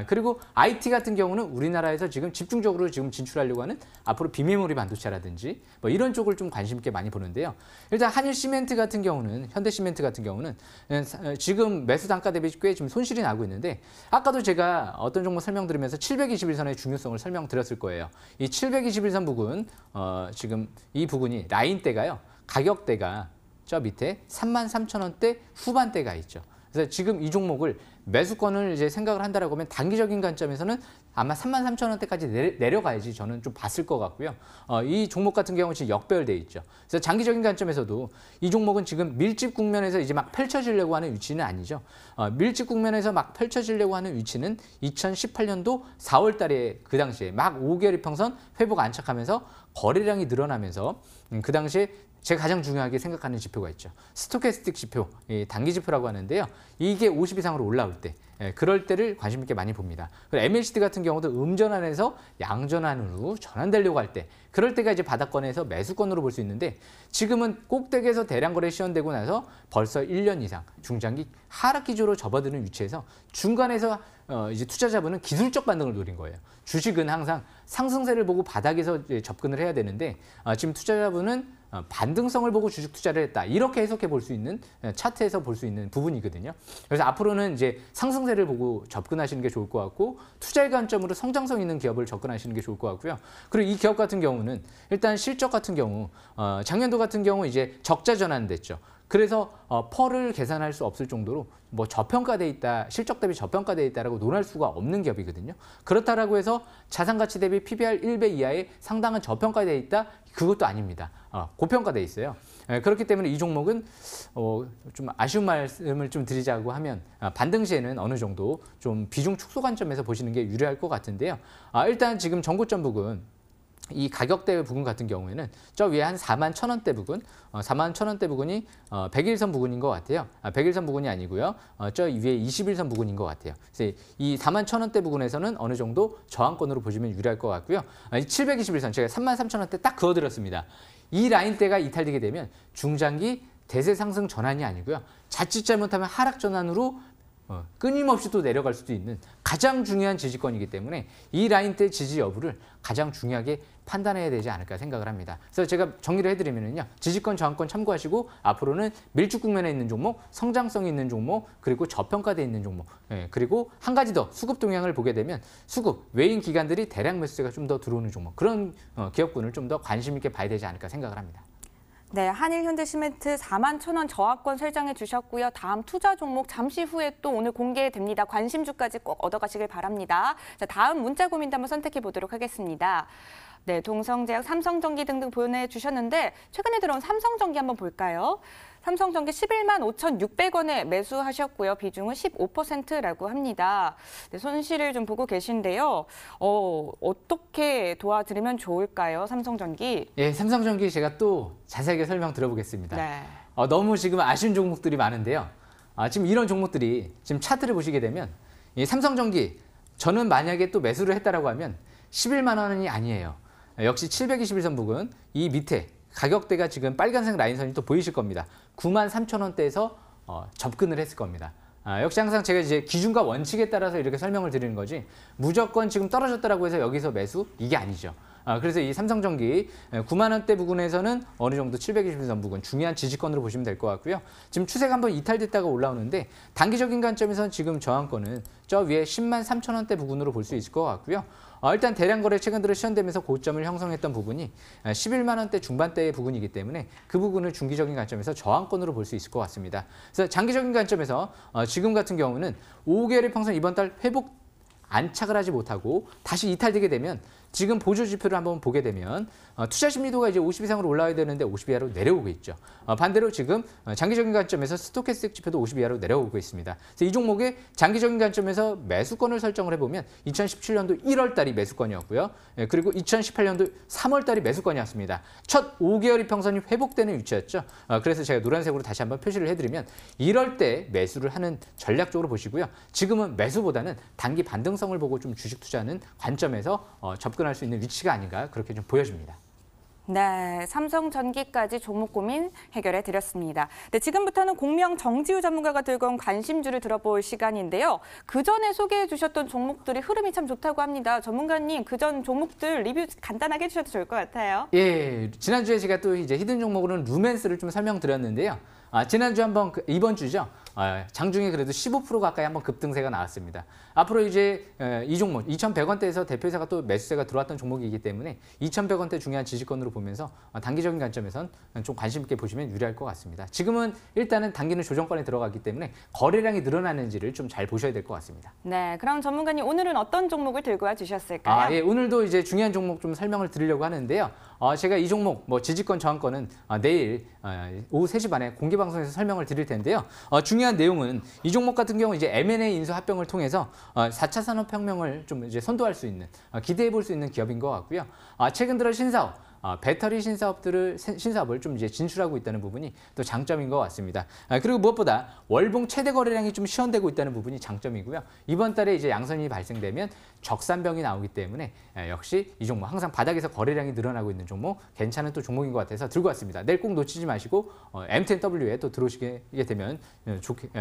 Speaker 2: 그리고 IT 같은 경우는 우리나라에서 지금 집중적으로 지금 진출하려고 하는 앞으로 비메모리 반도체라든지 뭐 이런 쪽을 좀 관심 있게 많이 보는데요. 일단 한일시멘트 같은 경우는 현대시멘트 같은 경우는 지금 매수 단가 대비 꽤 지금 손실이 나고 있는데 아까도 제가 어떤 종목 설명드리면서 721선의 중요성을 설명드렸을 거예요. 이 721선 부근 지금 이 부근이 라인대가요. 가격대가 저 밑에 33,000원대 후반대가 있죠. 그래서 지금 이 종목을 매수권을 이제 생각을 한다라고 하면 단기적인 관점에서는 아마 33,000원대까지 내려가야지 저는 좀 봤을 것 같고요. 이 종목 같은 경우는 지금 역배열돼 있죠. 그래서 장기적인 관점에서도 이 종목은 지금 밀집 국면에서 이제 막 펼쳐지려고 하는 위치는 아니죠. 밀집 국면에서 막 펼쳐지려고 하는 위치는 2018년도 4월 달에 그 당시에 막 5개월 이평선 회복 안착하면서 거래량이 늘어나면서 그 당시에 제가 가장 중요하게 생각하는 지표가 있죠. 스토캐스틱 지표, 단기 지표라고 하는데요. 이게 50 이상으로 올라올 때, 그럴 때를 관심 있게 많이 봅니다. 그리고 MLCD 같은 경우도 음전환에서 양전환으로 전환되려고 할 때, 그럴 때가 이제 바닥권에서 매수권으로 볼 수 있는데 지금은 꼭대기에서 대량 거래 시연되고 나서 벌써 1년 이상 중장기 하락 기조로 접어드는 위치에서 중간에서 이제 투자자분은 기술적 반등을 노린 거예요. 주식은 항상 상승세를 보고 바닥에서 접근을 해야 되는데 지금 투자자분은 반등성을 보고 주식 투자를 했다. 이렇게 해석해 볼 수 있는 차트에서 볼 수 있는 부분이거든요. 그래서 앞으로는 이제 상승세를 보고 접근하시는 게 좋을 것 같고 투자의 관점으로 성장성 있는 기업을 접근하시는 게 좋을 것 같고요. 그리고 이 기업 같은 경우는 일단 실적 같은 경우 작년도 같은 경우 이제 적자 전환됐죠. 그래서 펄을 계산할 수 없을 정도로 뭐 저평가돼 있다, 실적 대비 저평가돼 있다라고 논할 수가 없는 기업이거든요. 그렇다라고 해서 자산 가치 대비 PBR 1배 이하의 상당한 저평가돼 있다, 그것도 아닙니다. 고평가돼 있어요. 그렇기 때문에 이 종목은 좀 아쉬운 말씀을 좀 드리자고 하면 반등 시에는 어느 정도 좀 비중 축소 관점에서 보시는 게 유리할 것 같은데요. 일단 지금 전고점 부근 이 가격대 부근 같은 경우에는 저 위에 한 41,000원대 부근, 41,000원대 부근이 100일선 부근인 것 같아요. 100일선 부근이 아니고요. 저 위에 21선 부근인 것 같아요. 그래서 이 41,000원대 부근에서는 어느 정도 저항권으로 보시면 유리할 것 같고요. 721선 제가 33,000원대 딱 그어드렸습니다. 이 라인대가 이탈되게 되면 중장기 대세 상승 전환이 아니고요. 자칫 잘못하면 하락 전환으로 끊임없이 또 내려갈 수도 있는 가장 중요한 지지권이기 때문에 이 라인대 지지 여부를 가장 중요하게 판단해야 되지 않을까 생각을 합니다. 그래서 제가 정리를 해드리면요. 지지권, 저항권 참고하시고 앞으로는 밀집 국면에 있는 종목, 성장성이 있는 종목, 그리고 저평가되어 있는 종목, 그리고 한 가지 더 수급 동향을 보게 되면 수급, 외인 기관들이 대량 매수세가 좀 더 들어오는 종목, 그런 기업군을 좀 더 관심 있게 봐야 되지 않을까 생각을 합니다.
Speaker 1: 네, 한일현대시멘트 41,000원 저하권 설정해 주셨고요. 다음 투자 종목 잠시 후에 또 오늘 공개됩니다. 관심주까지 꼭 얻어가시길 바랍니다. 자, 다음 문자 고민도 한번 선택해 보도록 하겠습니다. 네, 동성제약, 삼성전기 등등 보내주셨는데 최근에 들어온 삼성전기 한번 볼까요? 삼성전기 11만 5,600원에 매수하셨고요. 비중은 15%라고 합니다. 네, 손실을 좀 보고 계신데요. 어떻게 도와드리면 좋을까요? 삼성전기.
Speaker 2: 예, 삼성전기 제가 또 자세하게 설명 들어보겠습니다.
Speaker 1: 네.
Speaker 2: 너무 지금 아쉬운 종목들이 많은데요. 지금 이런 종목들이 지금 차트를 보시게 되면 이 삼성전기 저는 만약에 또 매수를 했다라고 하면 11만 원이 아니에요. 역시 721선 부근 이 밑에 가격대가 지금 빨간색 라인선이 또 보이실 겁니다. 93,000원대에서 접근을 했을 겁니다. 역시 항상 제가 이제 기준과 원칙에 따라서 이렇게 설명을 드리는 거지 무조건 지금 떨어졌다라고 해서 여기서 매수 이게 아니죠. 그래서 이 삼성전기 9만 원대 부근에서는 어느 정도 721선 부근 중요한 지지권으로 보시면 될 것 같고요. 지금 추세가 한번 이탈됐다가 올라오는데 단기적인 관점에서는 지금 저항권은 저 위에 10만 3천 원대 부근으로 볼 수 있을 것 같고요. 일단 대량 거래 최근 들어 시연되면서 고점을 형성했던 부분이 11만 원대 중반대의 부분이기 때문에 그 부분을 중기적인 관점에서 저항권으로 볼 수 있을 것 같습니다. 그래서 장기적인 관점에서 지금 같은 경우는 5개월의 평선 이번 달 회복 안착을 하지 못하고 다시 이탈되게 되면 지금 보조 지표를 한번 보게 되면 투자 심리도가 이제 50 이상으로 올라와야 되는데 50 이하로 내려오고 있죠. 반대로 지금 장기적인 관점에서 스토캐스틱 지표도 50 이하로 내려오고 있습니다. 그래서 이 종목의 장기적인 관점에서 매수권을 설정을 해보면 2017년도 1월 달이 매수권이었고요. 그리고 2018년도 3월 달이 매수권이었습니다. 첫 5개월 이평선이 회복되는 위치였죠. 그래서 제가 노란색으로 다시 한번 표시를 해드리면 이럴 때 매수를 하는 전략적으로 보시고요. 지금은 매수보다는 단기 반등성을 보고 좀 주식 투자하는 관점에서 접근할 수 있는 위치가 아닌가 그렇게 좀 보여집니다.
Speaker 1: 네, 삼성전기까지 종목 고민 해결해 드렸습니다. 네, 지금부터는 공명 정지우 전문가가 들고 온 관심주를 들어볼 시간인데요. 그 전에 소개해 주셨던 종목들이 흐름이 참 좋다고 합니다. 전문가님, 그 전 종목들 리뷰 간단하게 해주셔도 좋을 것 같아요.
Speaker 2: 예, 지난주에 제가 또 이제 히든 종목으로는 루멘스를 좀 설명드렸는데요. 지난주 한번 이번 주죠. 장중에 그래도 15% 가까이 한번 급등세가 나왔습니다. 앞으로 이제 이 종목 2,100원대에서 대표이사가 또 매수세가 들어왔던 종목이기 때문에 2,100원대 중요한 지지권으로 보면서 단기적인 관점에선 좀 관심 있게 보시면 유리할 것 같습니다. 지금은 일단은 단기는 조정권에 들어가기 때문에 거래량이 늘어나는지를 좀 잘 보셔야 될 것 같습니다.
Speaker 1: 네, 그럼 전문가님 오늘은 어떤 종목을 들고 와 주셨을까요?
Speaker 2: 예, 오늘도 이제 중요한 종목 좀 설명을 드리려고 하는데요. 제가 이 종목 지지권 저항권은 내일 오후 3시 반에 공개 방송에서 설명을 드릴 텐데요. 중요한 내용은 이 종목 같은 경우 이제 M&A 인수 합병을 통해서 4차 산업혁명을 좀 이제 선도할 수 있는 기대해 볼 수 있는 기업인 것 같고요. 최근 들어 신사업 배터리 신사업을 좀 이제 진출하고 있다는 부분이 또 장점인 것 같습니다. 그리고 무엇보다 월봉 최대 거래량이 좀 시현되고 있다는 부분이 장점이고요. 이번 달에 이제 양선이 발생되면 적산병이 나오기 때문에 역시 이 종목 항상 바닥에서 거래량이 늘어나고 있는 종목 괜찮은 또 종목인 것 같아서 들고 왔습니다. 내일 꼭 놓치지 마시고 M10W에 또 들어오시게 되면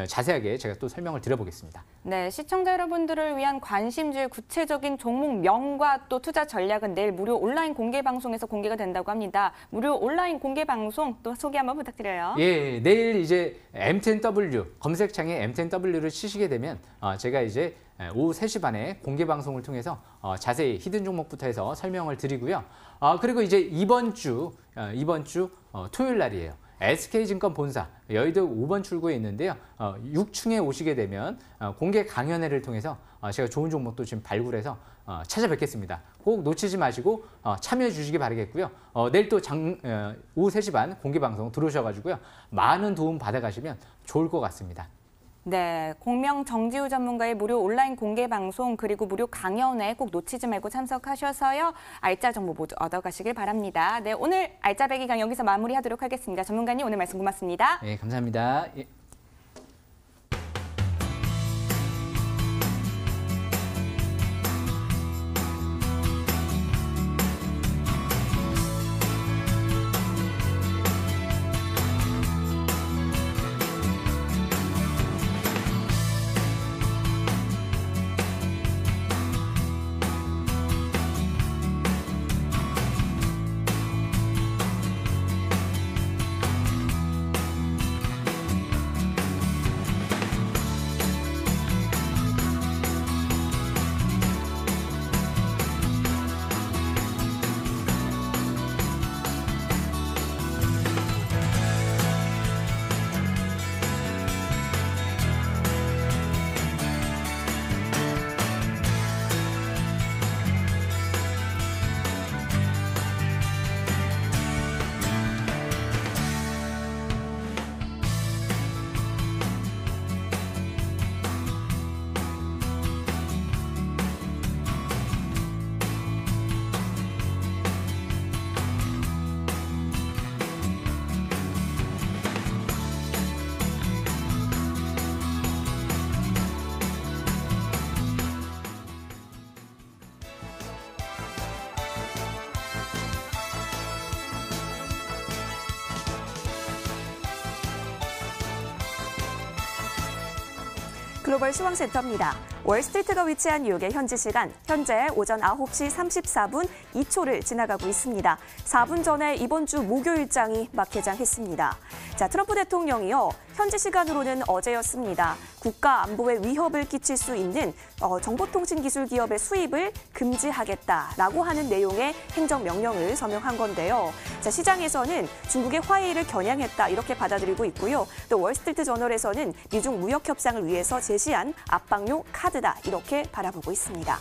Speaker 2: 자세하게 제가 또 설명을 드려보겠습니다.
Speaker 1: 네, 시청자 여러분들을 위한 관심주의 구체적인 종목명과 또 투자 전략은 내일 무료 온라인 공개 방송에서 공개가 된다고 합니다. 무료 온라인 공개 방송 또 소개 한번 부탁드려요.
Speaker 2: 예, 내일 이제 M10W 검색창에 M10W를 치시게 되면 제가 이제 오후 3시 반에 공개 방송을 통해서 자세히 히든 종목부터 해서 설명을 드리고요. 그리고 이제 이번 주 토요일 날이에요. SK증권 본사 여의도 5번 출구에 있는데요. 6층에 오시게 되면 공개 강연회를 통해서 제가 좋은 종목도 지금 발굴해서 찾아뵙겠습니다. 꼭 놓치지 마시고 참여해 주시기 바라겠고요. 내일 또 오후 3시 반 공개 방송 들어오셔가지고요. 많은 도움 받아가시면 좋을 것 같습니다.
Speaker 1: 네, 공명 정지우 전문가의 무료 온라인 공개 방송 그리고 무료 강연에 꼭 놓치지 말고 참석하셔서요. 알짜 정보 모두 얻어가시길 바랍니다. 네, 오늘 알짜 배기강 여기서 마무리하도록 하겠습니다. 전문가님 오늘 말씀 고맙습니다.
Speaker 2: 네, 감사합니다. 예.
Speaker 4: 글로벌 시황센터입니다. 월스트리트가 위치한 뉴욕의 현지 시간 현재 오전 9시 34분 2초를 지나가고 있습니다. 4분 전에 이번 주 목요일장이 막 개장했습니다. 자, 트럼프 대통령이요. 현지 시간으로는 어제였습니다. 국가 안보에 위협을 끼칠 수 있는 정보통신기술 기업의 수입을 금지하겠다라고 하는 내용의 행정명령을 서명한 건데요. 자, 시장에서는 중국의 화해를 겨냥했다 이렇게 받아들이고 있고요. 또 월스트리트 저널에서는 미중 무역 협상을 위해서 제시한 압박용 카드 카드다 이렇게 바라보고 있습니다.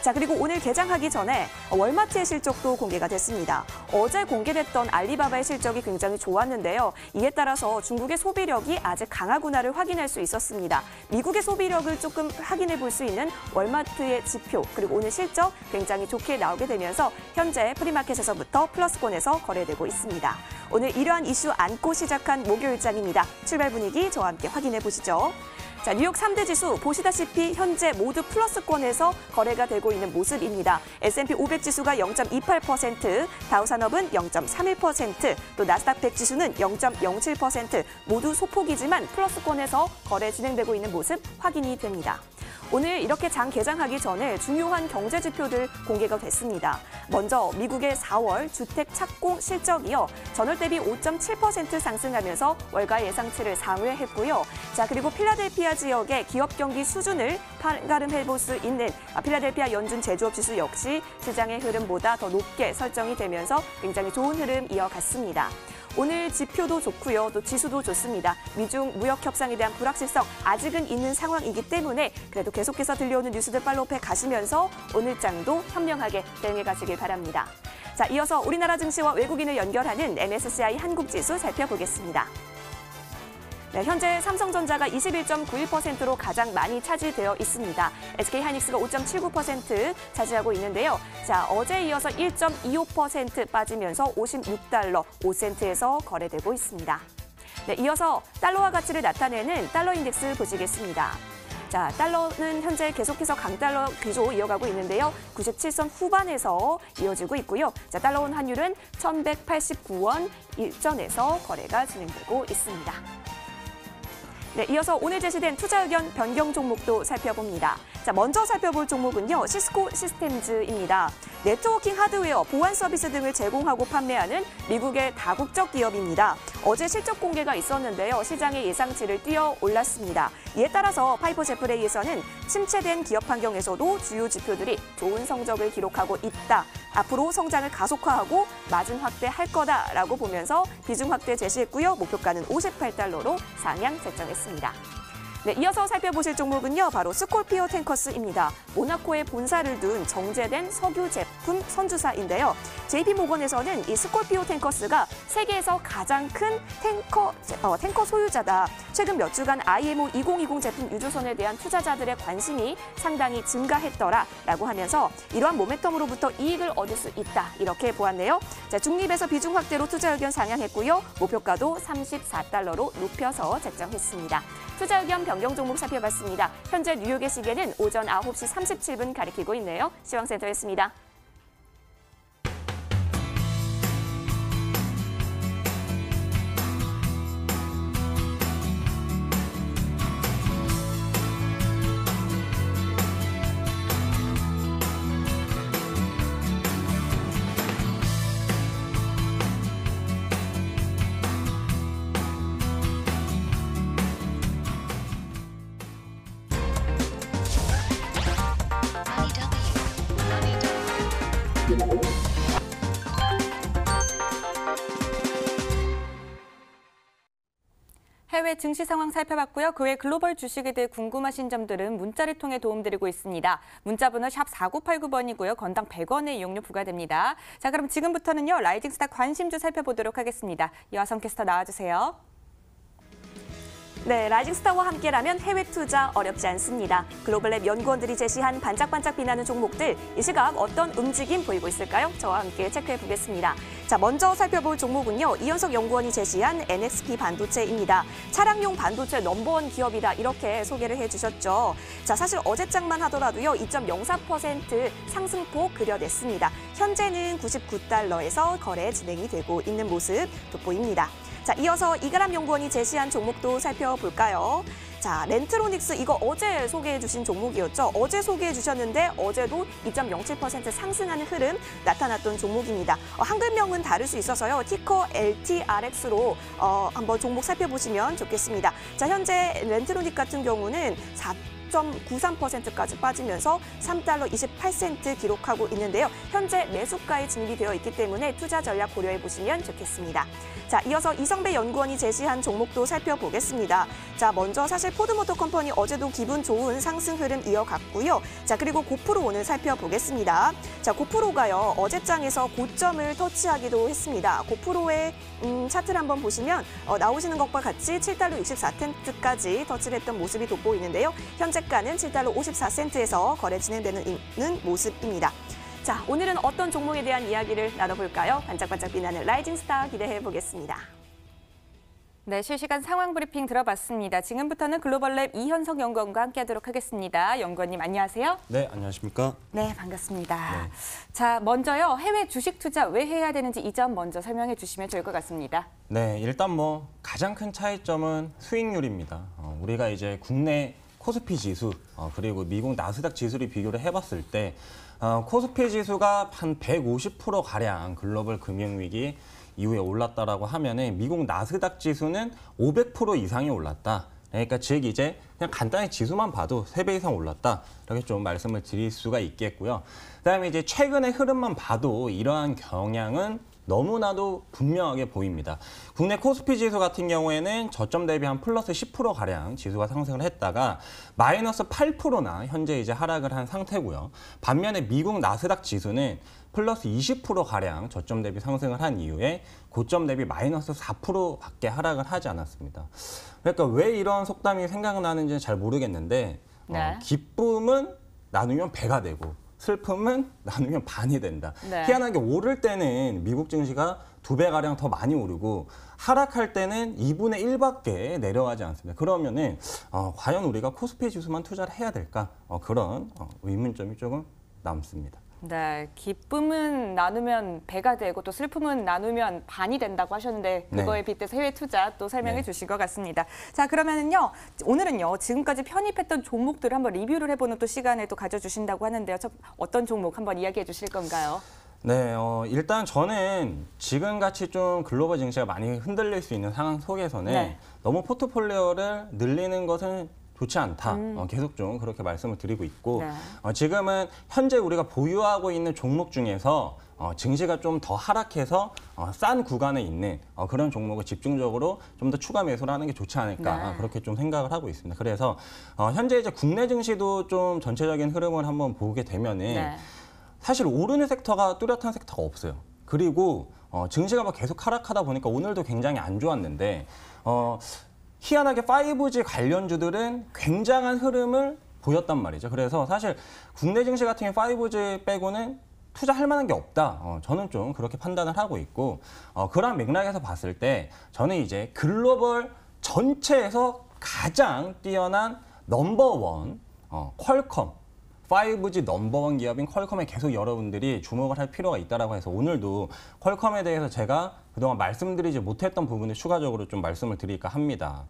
Speaker 4: 자, 그리고 오늘 개장하기 전에 월마트의 실적도 공개가 됐습니다. 어제 공개됐던 알리바바의 실적이 굉장히 좋았는데요. 이에 따라서 중국의 소비력이 아직 강하구나를 확인할 수 있었습니다. 미국의 소비력을 조금 확인해 볼 수 있는 월마트의 지표, 그리고 오늘 실적 굉장히 좋게 나오게 되면서 현재 프리마켓에서부터 플러스권에서 거래되고 있습니다. 오늘 이러한 이슈 안고 시작한 목요일장입니다. 출발 분위기 저와 함께 확인해 보시죠. 자, 뉴욕 3대 지수 보시다시피 현재 모두 플러스권에서 거래가 되고 있는 모습입니다. S&P 500 지수가 0.28%, 다우산업은 0.31%, 또 나스닥 100 지수는 0.07% 모두 소폭이지만 플러스권에서 거래 진행되고 있는 모습 확인이 됩니다. 오늘 이렇게 장 개장하기 전에 중요한 경제 지표들 공개가 됐습니다. 먼저 미국의 4월 주택 착공 실적이요. 전월 대비 5.7% 상승하면서 월가 예상치를 상회했고요. 자, 그리고 필라델피아 지역의 기업 경기 수준을 판가름해 볼 수 있는 필라델피아 연준 제조업 지수 역시 시장의 흐름보다 더 높게 설정이 되면서 굉장히 좋은 흐름 이어갔습니다. 오늘 지표도 좋고요. 또 지수도 좋습니다. 미중 무역 협상에 대한 불확실성 아직은 있는 상황이기 때문에 그래도 계속해서 들려오는 뉴스들 팔로우해 가시면서 오늘 장도 현명하게 대응해 가시길 바랍니다. 자, 이어서 우리나라 증시와 외국인을 연결하는 MSCI 한국지수 살펴보겠습니다. 네, 현재 삼성전자가 21.91%로 가장 많이 차지되어 있습니다. SK하이닉스가 5.79% 차지하고 있는데요. 자, 어제 이어서 1.25% 빠지면서 56달러 5센트에서 거래되고 있습니다. 네, 이어서 달러화 가치를 나타내는 달러 인덱스 보시겠습니다. 자, 달러는 현재 계속해서 강달러 기조 이어가고 있는데요. 97선 후반에서 이어지고 있고요. 자, 달러원 환율은 1,189원 1전에서 거래가 진행되고 있습니다. 네, 이어서 오늘 제시된 투자 의견 변경 종목도 살펴봅니다. 자, 먼저 살펴볼 종목은요, 시스코 시스템즈입니다. 네트워킹 하드웨어, 보안 서비스 등을 제공하고 판매하는 미국의 다국적 기업입니다. 어제 실적 공개가 있었는데요, 시장의 예상치를 뛰어 올랐습니다. 이에 따라서 파이퍼 제프레이에서는 침체된 기업 환경에서도 주요 지표들이 좋은 성적을 기록하고 있다. 앞으로 성장을 가속화하고 마진 확대할 거다라고 보면서 비중 확대 제시했고요. 목표가는 58달러로 상향 책정했습니다. 네, 이어서 살펴보실 종목은요, 바로 스콜피오 탱커스입니다. 모나코에 본사를 둔 정제된 석유 제품 선주사인데요. JP모건에서는 이 스콜피오 탱커스가 세계에서 가장 큰 탱커 소유자다. 최근 몇 주간 IMO 2020 제품 유조선에 대한 투자자들의 관심이 상당히 증가했더라라고 하면서 이러한 모멘텀으로부터 이익을 얻을 수 있다. 이렇게 보았네요. 자, 중립에서 비중 확대로 투자 의견 상향했고요. 목표가도 34달러로 높여서 책정했습니다. 투자 의견 변경 종목 살펴봤습니다. 현재 뉴욕의 시계는 오전 9시 37분 가리키고 있네요. 시황센터였습니다.
Speaker 1: 해외 증시 상황 살펴봤고요. 그 외 글로벌 주식에 대해 궁금하신 점들은 문자를 통해 도움드리고 있습니다. 문자번호 샵 4989번이고요. 건당 100원의 이용료 부과됩니다. 자, 그럼 지금부터는요, 라이징스타 관심주 살펴보도록 하겠습니다. 이화성 캐스터 나와주세요.
Speaker 4: 네, 라이징스타와 함께라면 해외 투자 어렵지 않습니다. 글로벌랩 연구원들이 제시한 반짝반짝 빛나는 종목들, 이 시각 어떤 움직임 보이고 있을까요? 저와 함께 체크해 보겠습니다. 자, 먼저 살펴볼 종목은요, 이현석 연구원이 제시한 NXP 반도체입니다. 차량용 반도체 넘버원 기업이다, 이렇게 소개를 해주셨죠. 자, 사실 어제장만 하더라도요, 2.04% 상승폭 그려냈습니다. 현재는 99달러에서 거래 진행이 되고 있는 모습 돋보입니다. 자, 이어서 이가람 연구원이 제시한 종목도 살펴볼까요? 자, 렌트로닉스 이거 어제 소개해 주신 종목이었죠. 어제 소개해 주셨는데 어제도 2.07% 상승하는 흐름 나타났던 종목입니다. 한글명은 다를 수 있어서요. 티커 LTRX로 한번 종목 살펴보시면 좋겠습니다. 자, 현재 렌트로닉 같은 경우는 10.93%까지 빠지면서 3달러 28센트 기록하고 있는데요. 현재 매수가에 진입이 되어 있기 때문에 투자 전략 고려해 보시면 좋겠습니다. 자, 이어서 이성배 연구원이 제시한 종목도 살펴보겠습니다. 자, 먼저 사실 포드모터 컴퍼니 어제도 기분 좋은 상승 흐름 이어갔고요. 자, 그리고 고프로 오늘 살펴보겠습니다. 자, 고프로가요, 어제장에서 고점을 터치하기도 했습니다. 고프로의 차트를 한번 보시면 나오시는 것과 같이 7달러 64센트까지 터치를 했던 모습이 돋보이는데요. 현재가는 7달러 54센트에서 거래 진행되는 모습입니다. 자, 오늘은 어떤 종목에 대한 이야기를 나눠볼까요? 반짝반짝 빛나는 라이징 스타 기대해 보겠습니다.
Speaker 1: 네, 실시간 상황 브리핑 들어봤습니다. 지금부터는 글로벌랩 이현석 연구원과 함께하도록 하겠습니다. 연구원님 안녕하세요.
Speaker 5: 네, 안녕하십니까?
Speaker 1: 네, 반갑습니다.
Speaker 5: 네.
Speaker 1: 자, 먼저요, 해외 주식 투자 왜 해야 되는지 이 점 먼저 설명해 주시면 좋을 것 같습니다.
Speaker 5: 네, 일단 뭐 가장 큰 차이점은 수익률입니다. 우리가 이제 국내 코스피 지수 그리고 미국 나스닥 지수를 비교를 해봤을 때 코스피 지수가 한 150% 가량 글로벌 금융위기 이후에 올랐다라고 하면은 미국 나스닥 지수는 500% 이상이 올랐다. 그러니까 즉 이제 그냥 간단히 지수만 봐도 3배 이상 올랐다. 이렇게 좀 말씀을 드릴 수가 있겠고요. 그다음에 이제 최근의 흐름만 봐도 이러한 경향은 너무나도 분명하게 보입니다. 국내 코스피 지수 같은 경우에는 저점 대비 한 플러스 10%가량 지수가 상승을 했다가 마이너스 8%나 현재 이제 하락을 한 상태고요. 반면에 미국 나스닥 지수는 플러스 20%가량 저점 대비 상승을 한 이후에 고점 대비 마이너스 4%밖에 하락을 하지 않았습니다. 그러니까 왜 이런 속담이 생각나는지 잘 모르겠는데
Speaker 1: 네.
Speaker 5: 기쁨은 나누면 배가 되고 슬픔은 나누면 반이 된다.
Speaker 1: 네.
Speaker 5: 희한하게 오를 때는 미국 증시가 2배가량 더 많이 오르고 하락할 때는 2분의 1밖에 내려가지 않습니다. 그러면은 과연 우리가 코스피 지수만 투자를 해야 될까? 그런 의문점이 조금 남습니다.
Speaker 1: 네, 기쁨은 나누면 배가 되고 또 슬픔은 나누면 반이 된다고 하셨는데 그거에
Speaker 5: 네.
Speaker 1: 빗대서 해외 투자 또 설명해
Speaker 5: 네.
Speaker 1: 주신 것 같습니다. 자, 그러면은요, 오늘은요, 지금까지 편입했던 종목들을 한번 리뷰를 해보는 또 시간을 또 가져주신다고 하는데요. 어떤 종목 한번 이야기해 주실 건가요?
Speaker 5: 네, 일단 저는 지금같이 좀 글로벌 증시가 많이 흔들릴 수 있는 상황 속에서는
Speaker 1: 네.
Speaker 5: 너무 포트폴리오를 늘리는 것은 좋지 않다. 계속 좀 그렇게 말씀을 드리고 있고
Speaker 1: 네.
Speaker 5: 지금은 현재 우리가 보유하고 있는 종목 중에서 증시가 좀 더 하락해서 싼 구간에 있는 그런 종목을 집중적으로 좀 더 추가 매수를 하는 게 좋지 않을까
Speaker 1: 네.
Speaker 5: 그렇게 좀 생각을 하고 있습니다. 그래서 현재 이제 국내 증시도 좀 전체적인 흐름을 한번 보게 되면은
Speaker 1: 네.
Speaker 5: 사실 오르는 섹터가 뚜렷한 섹터가 없어요. 그리고 증시가 막 계속 하락하다 보니까 오늘도 굉장히 안 좋았는데 희한하게 5G 관련주들은 굉장한 흐름을 보였단 말이죠. 그래서 사실 국내 증시 같은 경우 5G 빼고는 투자할 만한 게 없다. 저는 좀 그렇게 판단을 하고 있고 그런 맥락에서 봤을 때 저는 이제 글로벌 전체에서 가장 뛰어난 넘버원 퀄컴 5G 넘버원 기업인 퀄컴에 계속 여러분들이 주목을 할 필요가 있다고 해서 오늘도 퀄컴에 대해서 제가 그동안 말씀드리지 못했던 부분을 추가적으로 좀 말씀을 드릴까 합니다.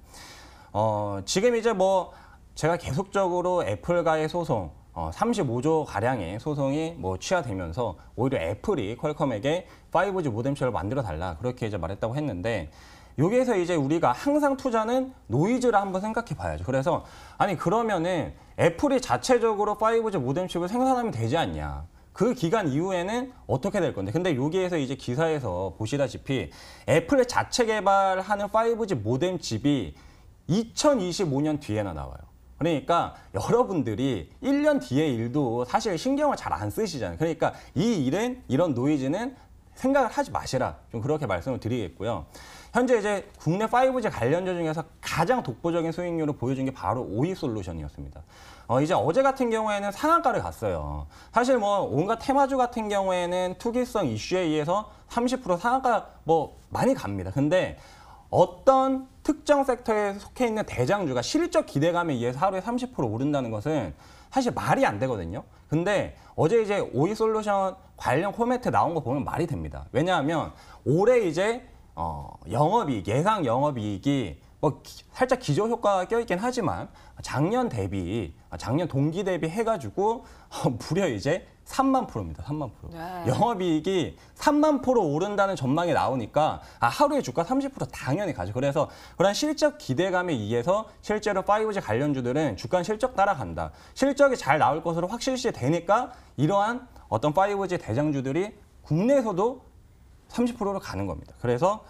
Speaker 5: 지금 이제 뭐 제가 계속적으로 애플과의 소송 35조 가량의 소송이 뭐 취하되면서 오히려 애플이 퀄컴에게 5G 모뎀칩을 만들어 달라 그렇게 이제 말했다고 했는데 여기에서 이제 우리가 항상 투자는 노이즈를 한번 생각해 봐야죠. 그래서 아니 그러면은 애플이 자체적으로 5G 모뎀칩을 생산하면 되지 않냐. 그 기간 이후에는 어떻게 될 건데. 근데 여기에서 이제 기사에서 보시다시피 애플의 자체 개발하는 5G 모뎀칩이 2025년 뒤에나 나와요. 그러니까 여러분들이 1년 뒤의 일도 사실 신경을 잘 안 쓰시잖아요. 그러니까 이 일은 이런 노이즈는 생각을 하지 마시라. 좀 그렇게 말씀을 드리겠고요. 현재 이제 국내 5G 관련주 중에서 가장 독보적인 수익률을 보여준 게 바로 오이솔루션이었습니다. 이제 어제 같은 경우에는 상한가를 갔어요. 사실 뭐 온갖 테마주 같은 경우에는 투기성 이슈에 의해서 30% 상한가 뭐 많이 갑니다. 근데 어떤 특정 섹터에 속해 있는 대장주가 실적 기대감에 의해서 하루에 30% 오른다는 것은 사실 말이 안 되거든요. 근데 어제 이제 오이솔루션 관련 코멘트 나온 거 보면 말이 됩니다. 왜냐하면 올해 이제 영업이익, 예상 영업이익이 뭐 살짝 기저 효과가 껴있긴 하지만 작년 동기 대비 해가지고 무려 이제 3만 프로입니다. 3만 프로.
Speaker 1: 네.
Speaker 5: 영업이익이 3만 프로 오른다는 전망이 나오니까 하루에 주가 30% 당연히 가죠. 그래서 그런 실적 기대감에 의해서 실제로 5G 관련주들은 주가 실적 따라간다. 실적이 잘 나올 것으로 확실시 되니까 이러한 어떤 5G 대장주들이 국내에서도 30%로 가는 겁니다. 그래서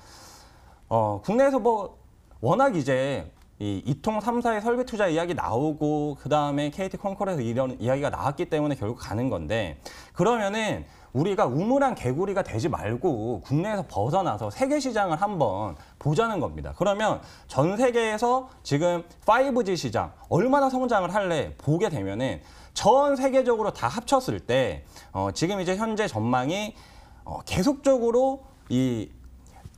Speaker 5: 국내에서 뭐 워낙 이제 이 이통 3사의 설비 투자 이야기 나오고 그다음에 KT 콘콜에서 이런 이야기가 나왔기 때문에 결국 가는 건데 그러면은 우리가 우물안 개구리가 되지 말고 국내에서 벗어나서 세계 시장을 한번 보자는 겁니다. 그러면 전 세계에서 지금 5G 시장 얼마나 성장을 할래 보게 되면은 전 세계적으로 다 합쳤을 때 지금 이제 현재 전망이 계속적으로 이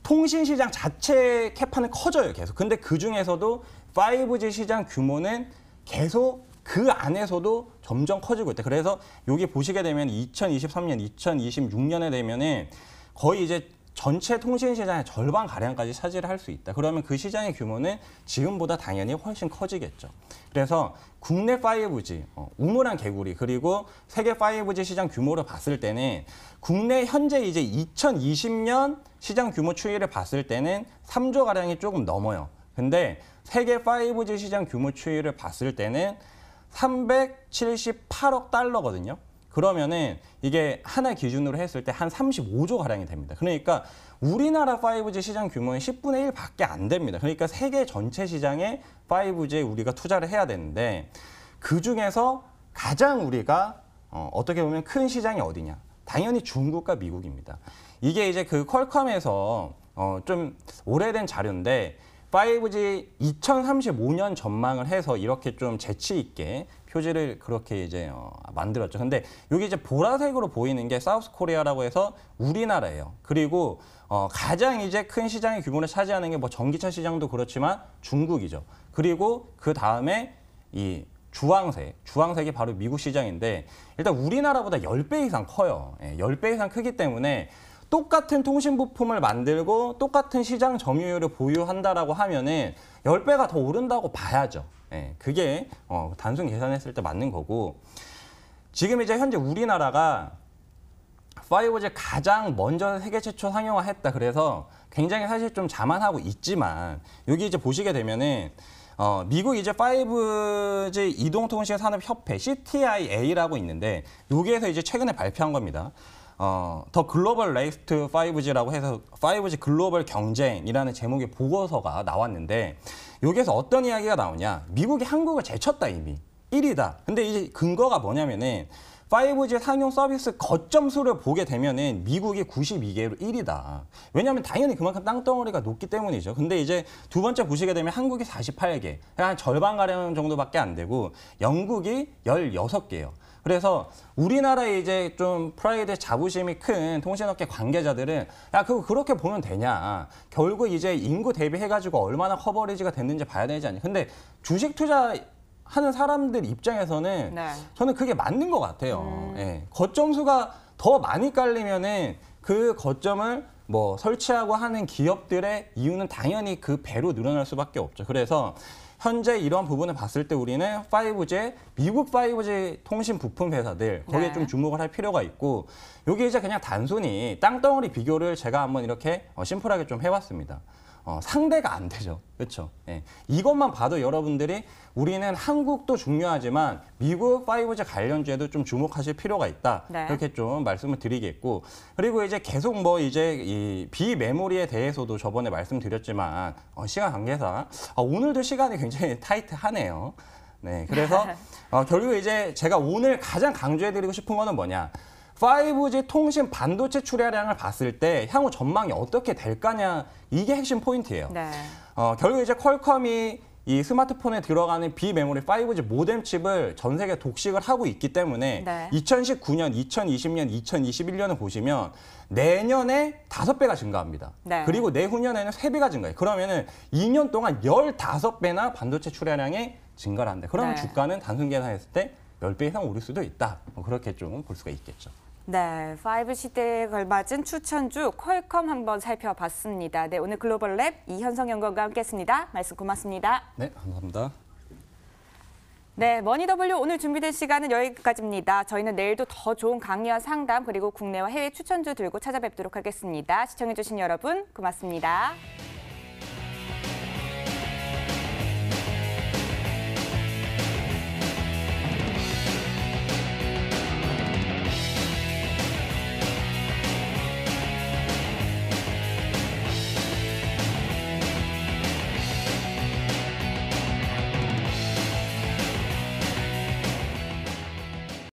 Speaker 5: 통신 시장 자체 캐파는 커져요, 계속. 근데 그 중에서도 5G 시장 규모는 계속 그 안에서도 점점 커지고 있다. 그래서 여기 보시게 되면 2023년, 2026년에 되면은 거의 이제 전체 통신 시장의 절반 가량까지 차지를 할 수 있다. 그러면 그 시장의 규모는 지금보다 당연히 훨씬 커지겠죠. 그래서 국내 5G, 우물안 개구리 그리고 세계 5G 시장 규모를 봤을 때는 국내 현재 이제 2020년 시장 규모 추이를 봤을 때는 3조 가량이 조금 넘어요. 근데 세계 5G 시장 규모 추이를 봤을 때는 378억 달러거든요. 그러면은 이게 하나 기준으로 했을 때 한 35조 가량이 됩니다. 그러니까 우리나라 5G 시장 규모는 10분의 1밖에 안 됩니다. 그러니까 세계 전체 시장에 5G에 우리가 투자를 해야 되는데 그중에서 가장 우리가 어떻게 보면 큰 시장이 어디냐? 당연히 중국과 미국입니다. 이게 이제 그 퀄컴에서 좀 오래된 자료인데 5G 2035년 전망을 해서 이렇게 좀 재치 있게 표지를 그렇게 이제 만들었죠. 근데 여기 이제 보라색으로 보이는 게 사우스 코리아라고 해서 우리나라예요. 그리고 가장 이제 큰 시장의 규모를 차지하는 게 뭐 전기차 시장도 그렇지만 중국이죠. 그리고 그 다음에 이 주황색이 바로 미국 시장인데 일단 우리나라보다 10배 이상 커요. 10배 이상 크기 때문에 똑같은 통신 부품을 만들고 똑같은 시장 점유율을 보유한다라고 하면은 10배가 더 오른다고 봐야죠. 그게 단순 계산했을 때 맞는 거고 지금 이제 현재 우리나라가 5G 가장 먼저 세계 최초 상용화했다. 그래서 굉장히 사실 좀 자만하고 있지만 여기 이제 보시게 되면은 미국 이제 5G 이동통신 산업 협회 CTIA라고 있는데 여기에서 이제 최근에 발표한 겁니다. 더 글로벌 레이스 투 5G라고 해서 5G 글로벌 경쟁이라는 제목의 보고서가 나왔는데 여기에서 어떤 이야기가 나오냐? 미국이 한국을 제쳤다 이미 1위다. 근데 이제 근거가 뭐냐면은 5G 상용 서비스 거점 수를 보게 되면은 미국이 92개로 1위다. 왜냐하면 당연히 그만큼 땅덩어리가 높기 때문이죠. 근데 이제 두 번째 보시게 되면 한국이 48개, 한 절반가량 정도밖에 안 되고 영국이 16개예요. 그래서 우리나라에 이제 좀 프라이드 자부심이 큰 통신업계 관계자들은 야 그거 그렇게 보면 되냐. 결국 이제 인구 대비해가지고 얼마나 커버리지가 됐는지 봐야 되지 않냐. 근데 주식 투자하는 사람들 입장에서는
Speaker 1: 네.
Speaker 5: 저는 그게 맞는 것 같아요. 거점 수가 더 많이 깔리면은 그 거점을 뭐 설치하고 하는 기업들의 이유는 당연히 그 배로 늘어날 수밖에 없죠. 그래서 현재 이런 부분을 봤을 때 우리는 5G, 미국 5G 통신 부품 회사들 거기에
Speaker 1: 네.
Speaker 5: 좀 주목을 할 필요가 있고 여기 이제 그냥 단순히 땅덩어리 비교를 제가 한번 이렇게 심플하게 좀 해봤습니다. 상대가 안 되죠. 그렇죠? 이것만 봐도 여러분들이 우리는 한국도 중요하지만 미국 5G 관련주에도 좀 주목하실 필요가 있다.
Speaker 1: 네.
Speaker 5: 이렇게 좀 말씀을 드리겠고 그리고 이제 계속 뭐 이제 이 비메모리에 대해서도 저번에 말씀드렸지만 시간 관계상 오늘도 시간이 굉장히 타이트하네요. 네, 그래서 결국 이제 제가 오늘 가장 강조해드리고 싶은 거는 뭐냐? 5G 통신 반도체 출하량을 봤을 때 향후 전망이 어떻게 될 거냐 이게 핵심 포인트예요.
Speaker 1: 네.
Speaker 5: 결국 이제 퀄컴이 이 스마트폰에 들어가는 비메모리 5G 모뎀 칩을 전 세계 독식을 하고 있기 때문에
Speaker 1: 네.
Speaker 5: 2019년, 2020년, 2021년을 보시면 내년에 5배가 증가합니다.
Speaker 1: 네.
Speaker 5: 그리고 내후년에는 3배가 증가해요. 그러면은 2년 동안 15배나 반도체 출하량이 증가를 한다. 그러면
Speaker 1: 네.
Speaker 5: 주가는 단순 계산했을 때 10배 이상 오를 수도 있다. 그렇게 좀 볼 수가 있겠죠.
Speaker 1: 네, 5 시대에 걸맞은 추천주 퀄컴 한번 살펴봤습니다. 네, 오늘 글로벌 랩 이현성 연구원과 함께했습니다. 말씀 고맙습니다.
Speaker 5: 네, 감사합니다.
Speaker 1: 네, 머니W 오늘 준비된 시간은 여기까지입니다. 저희는 내일도 더 좋은 강의와 상담 그리고 국내와 해외 추천주 들고 찾아뵙도록 하겠습니다. 시청해주신 여러분 고맙습니다.